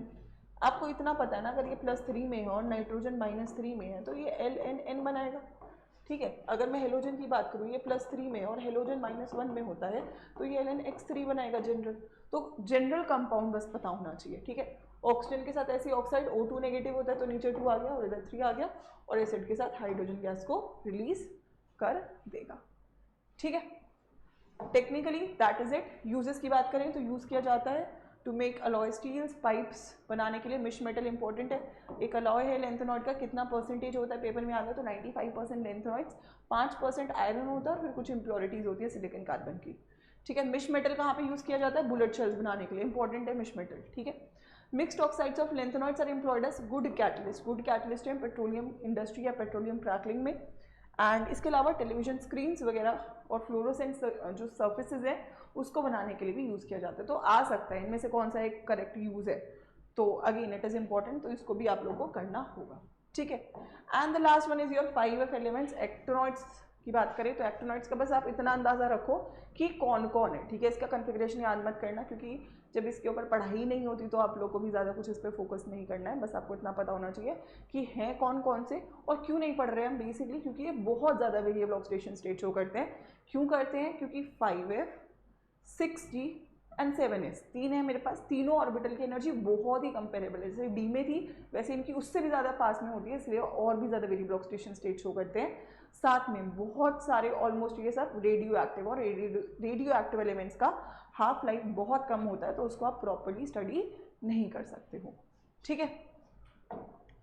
आपको इतना पता है ना, अगर ये +3 में है और नाइट्रोजन -3 में है तो ये LnN बनाएगा, ठीक है। अगर मैं हेलोजन की बात करूँ, ये +3 में और हेलोजन -1 में होता है तो ये LnX3 बनाएगा जनरल। तो जनरल कंपाउंड बस पता होना चाहिए, ठीक है। ऑक्सीजन के साथ ऐसी ऑक्साइड O2 नेगेटिव होता है तो नीचे 2 आ गया और इधर 3 आ गया और एसिड के साथ हाइड्रोजन गैस को रिलीज कर देगा, ठीक है। Technically that is it. Uses की बात करें तो यूज़ किया जाता है to make alloy steels, pipes बनाने के लिए मिश मेटल इंपॉर्टेंट है। एक अलॉय है लेंथेनॉइड का, कितना परसेंटेज होता है पेपर में आता है तो 95% लेंथेनॉइड्स, 5% आयरन होता है और फिर कुछ इंप्योरिटीज होती है सिलिकॉन कार्बन की, ठीक है। मिश मेटल कहाँ पे यूज़ किया जाता है? बुलेट शेल्स बनाने के लिए, इंपॉर्टेंट है मिश मेटल, ठीक है। Mixed oxides of lanthanoids are employed as good catalyst, good catalyst है पेट्रोलियम इंडस्ट्री या पेट्रोलियम क्रैकलिंग में। एंड इसके अलावा टेलीविजन स्क्रीन्स वगैरह और फ्लोरोसेंट जो सर्फेसिस है उसको बनाने के लिए भी यूज़ किया जाता है। तो आ सकता है इनमें से कौन सा एक करेक्ट यूज़ है, तो अगेन इट इज़ इंपॉर्टेंट, तो इसको भी आप लोगों को करना होगा, ठीक है। And the last one is your 5F elements. Actinoids की बात करें तो एक्टिनॉइड्स का बस आप इतना अंदाज़ा रखो कि कौन कौन है, ठीक है। इसका कन्फिग्रेशन याद मत करना क्योंकि जब इसके ऊपर पढ़ाई नहीं होती तो आप लोग को भी ज़्यादा कुछ इस पर फोकस नहीं करना है, बस आपको इतना पता होना चाहिए कि हैं कौन कौन से और क्यों नहीं पढ़ रहे हैं हम बेसिकली, क्योंकि ये बहुत ज़्यादा वेरिएबल ऑक्सीडेशन स्टेट शो करते हैं। क्यों करते हैं? क्योंकि 5F 6G एंड 7S 3 है मेरे पास, तीनों ऑर्बिटल की एनर्जी बहुत ही कंपेरेबल है, जैसे डी में थी वैसे इनकी उससे भी ज़्यादा पास में होती है, इसलिए और भी ज़्यादा वेरिएबल ऑक्सीडेशन स्टेट शो करते हैं। साथ में बहुत सारे ऑलमोस्ट ये सब रेडियो एक्टिव, और रेडियो एक्टिव एलिमेंट्स का हाफ लाइफ बहुत कम होता है तो उसको आप प्रॉपरली स्टडी नहीं कर सकते हो, ठीक है,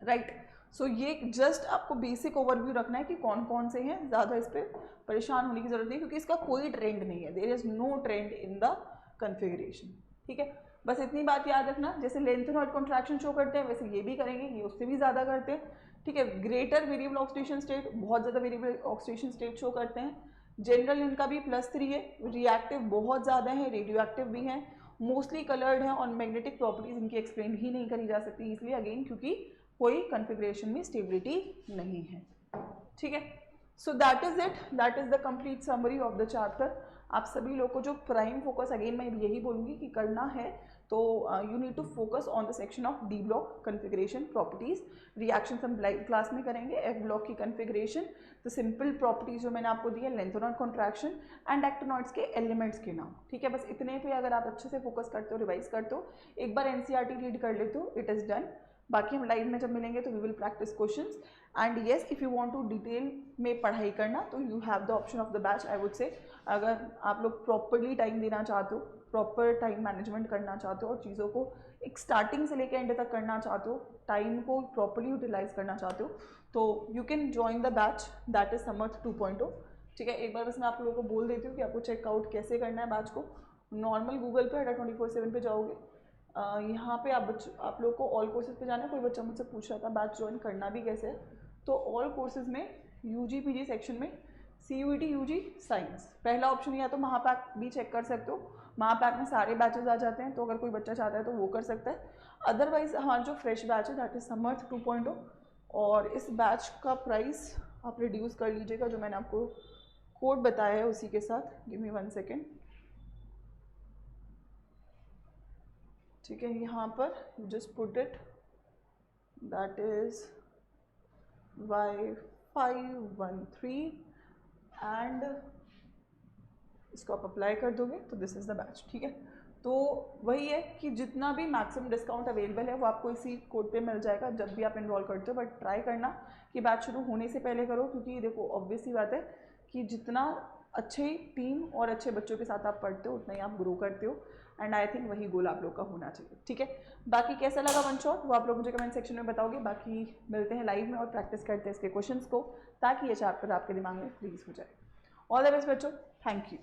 राइट। सो ये जस्ट आपको बेसिक ओवरव्यू रखना है कि कौन कौन से हैं, ज़्यादा इस पर परेशान होने की जरूरत नहीं क्योंकि इसका कोई ट्रेंड नहीं है, there is no trend in the configuration, ठीक है। बस इतनी बात याद रखना, जैसे लेंथेनॉइड कॉन्ट्रैक्शन शो करते हैं वैसे ये भी करेंगे, ये उससे भी ज़्यादा करते हैं, ठीक है। ग्रेटर वेरिएबल ऑक्सीडेशन स्टेट, बहुत ज़्यादा वेरिएबल ऑक्सीडेशन स्टेट शो करते हैं। जनरल इनका भी +3 है, रिएक्टिव बहुत ज़्यादा है, रेडियो एक्टिव भी हैं, मोस्टली कलर्ड हैं और मैग्नेटिक प्रॉपर्टीज़ इनकी एक्सप्लेन ही नहीं करी जा सकती, इसलिए अगेन क्योंकि कोई कन्फिग्रेशन में स्टेबिलिटी नहीं है, ठीक है। So that is it, that is the complete summary of the chapter. आप सभी लोग को जो प्राइम फोकस, अगेन मैं यही बोलूँगी कि करना है तो you need to focus on the section of D block configuration properties. Reaction हम लाइव क्लास में करेंगे, एफ ब्लॉक की कन्फिग्रेशन, तो सिंपल प्रॉपर्टीज जो मैंने आपको दी है, लेंथेनॉइड कॉन्ट्रैक्शन एंड एक्टिनॉइड्स के एलिमेंट्स के नाम, ठीक है। बस इतने पे अगर आप अच्छे से फोकस करते हो, रिवाइज करते हो, एक बार NCERT रीड कर लेते हो, इट इज़ डन। बाकी हम लाइव में जब मिलेंगे तो we will practice questions and yes if you want to detail में पढ़ाई करना तो you have the option of the batch. I would say अगर आप लोग प्रॉपरली टाइम देना चाहते हो, प्रॉपर टाइम मैनेजमेंट करना चाहते हो और चीज़ों को एक स्टार्टिंग से लेकर एंड तक करना चाहते हो, टाइम को प्रॉपरली यूटिलाइज करना चाहते हो, तो you can join the batch that is Samarth 2.0, ठीक है। एक बार बस मैं आप लोगों को बोल देती हूँ कि आपको चेकआउट कैसे करना है बैच को। नॉर्मल गूगल पे अड्डा 24/7 पे जाओगे, यहाँ पे आप लोग को ऑल कोर्सेज पे जाना है। कोई बच्चा मुझसे पूछ रहा था बैच ज्वाइन करना भी कैसे है, तो ऑल कोर्सेज में UG PG सेक्शन में CUET UG साइंस पहला ऑप्शन, या तो महापैक भी चेक कर सकते हो, महापैक में सारे बैचेस आ जाते हैं, तो अगर कोई बच्चा चाहता है तो वो कर सकता है। अदरवाइज हमारा जो फ्रेश बैच है दैट इज समर्थ 2.0, और इस बैच का प्राइस आप रिड्यूस कर लीजिएगा, जो मैंने आपको कोड बताया है उसी के साथ। गिव मी 1 सेकेंड, ठीक है। यहाँ पर just put it, that is Y513 and इसको आप अप्लाई कर दोगे तो दिस इज़ द बैच, ठीक है। तो वही है कि जितना भी मैक्सिमम डिस्काउंट अवेलेबल है वो आपको इसी कोड पे मिल जाएगा जब भी आप इनरोल करते हो, बट ट्राई करना कि बैच शुरू होने से पहले करो, क्योंकि देखो ऑब्वियस सी बात है कि जितना अच्छे टीम और अच्छे बच्चों के साथ आप पढ़ते हो उतना ही आप ग्रो करते हो, एंड आई थिंक वही गोल आप लोग का होना चाहिए, ठीक है। बाकी कैसा लगा वन शॉट वो आप लोग मुझे कमेंट सेक्शन में बताओगे। बाकी मिलते हैं लाइव में और प्रैक्टिस करते हैं इसके क्वेश्चंस को, ताकि ये चैप्टर आपके दिमाग में फ्रीज हो जाए। ऑल द बेस्ट बच्चों, थैंक यू।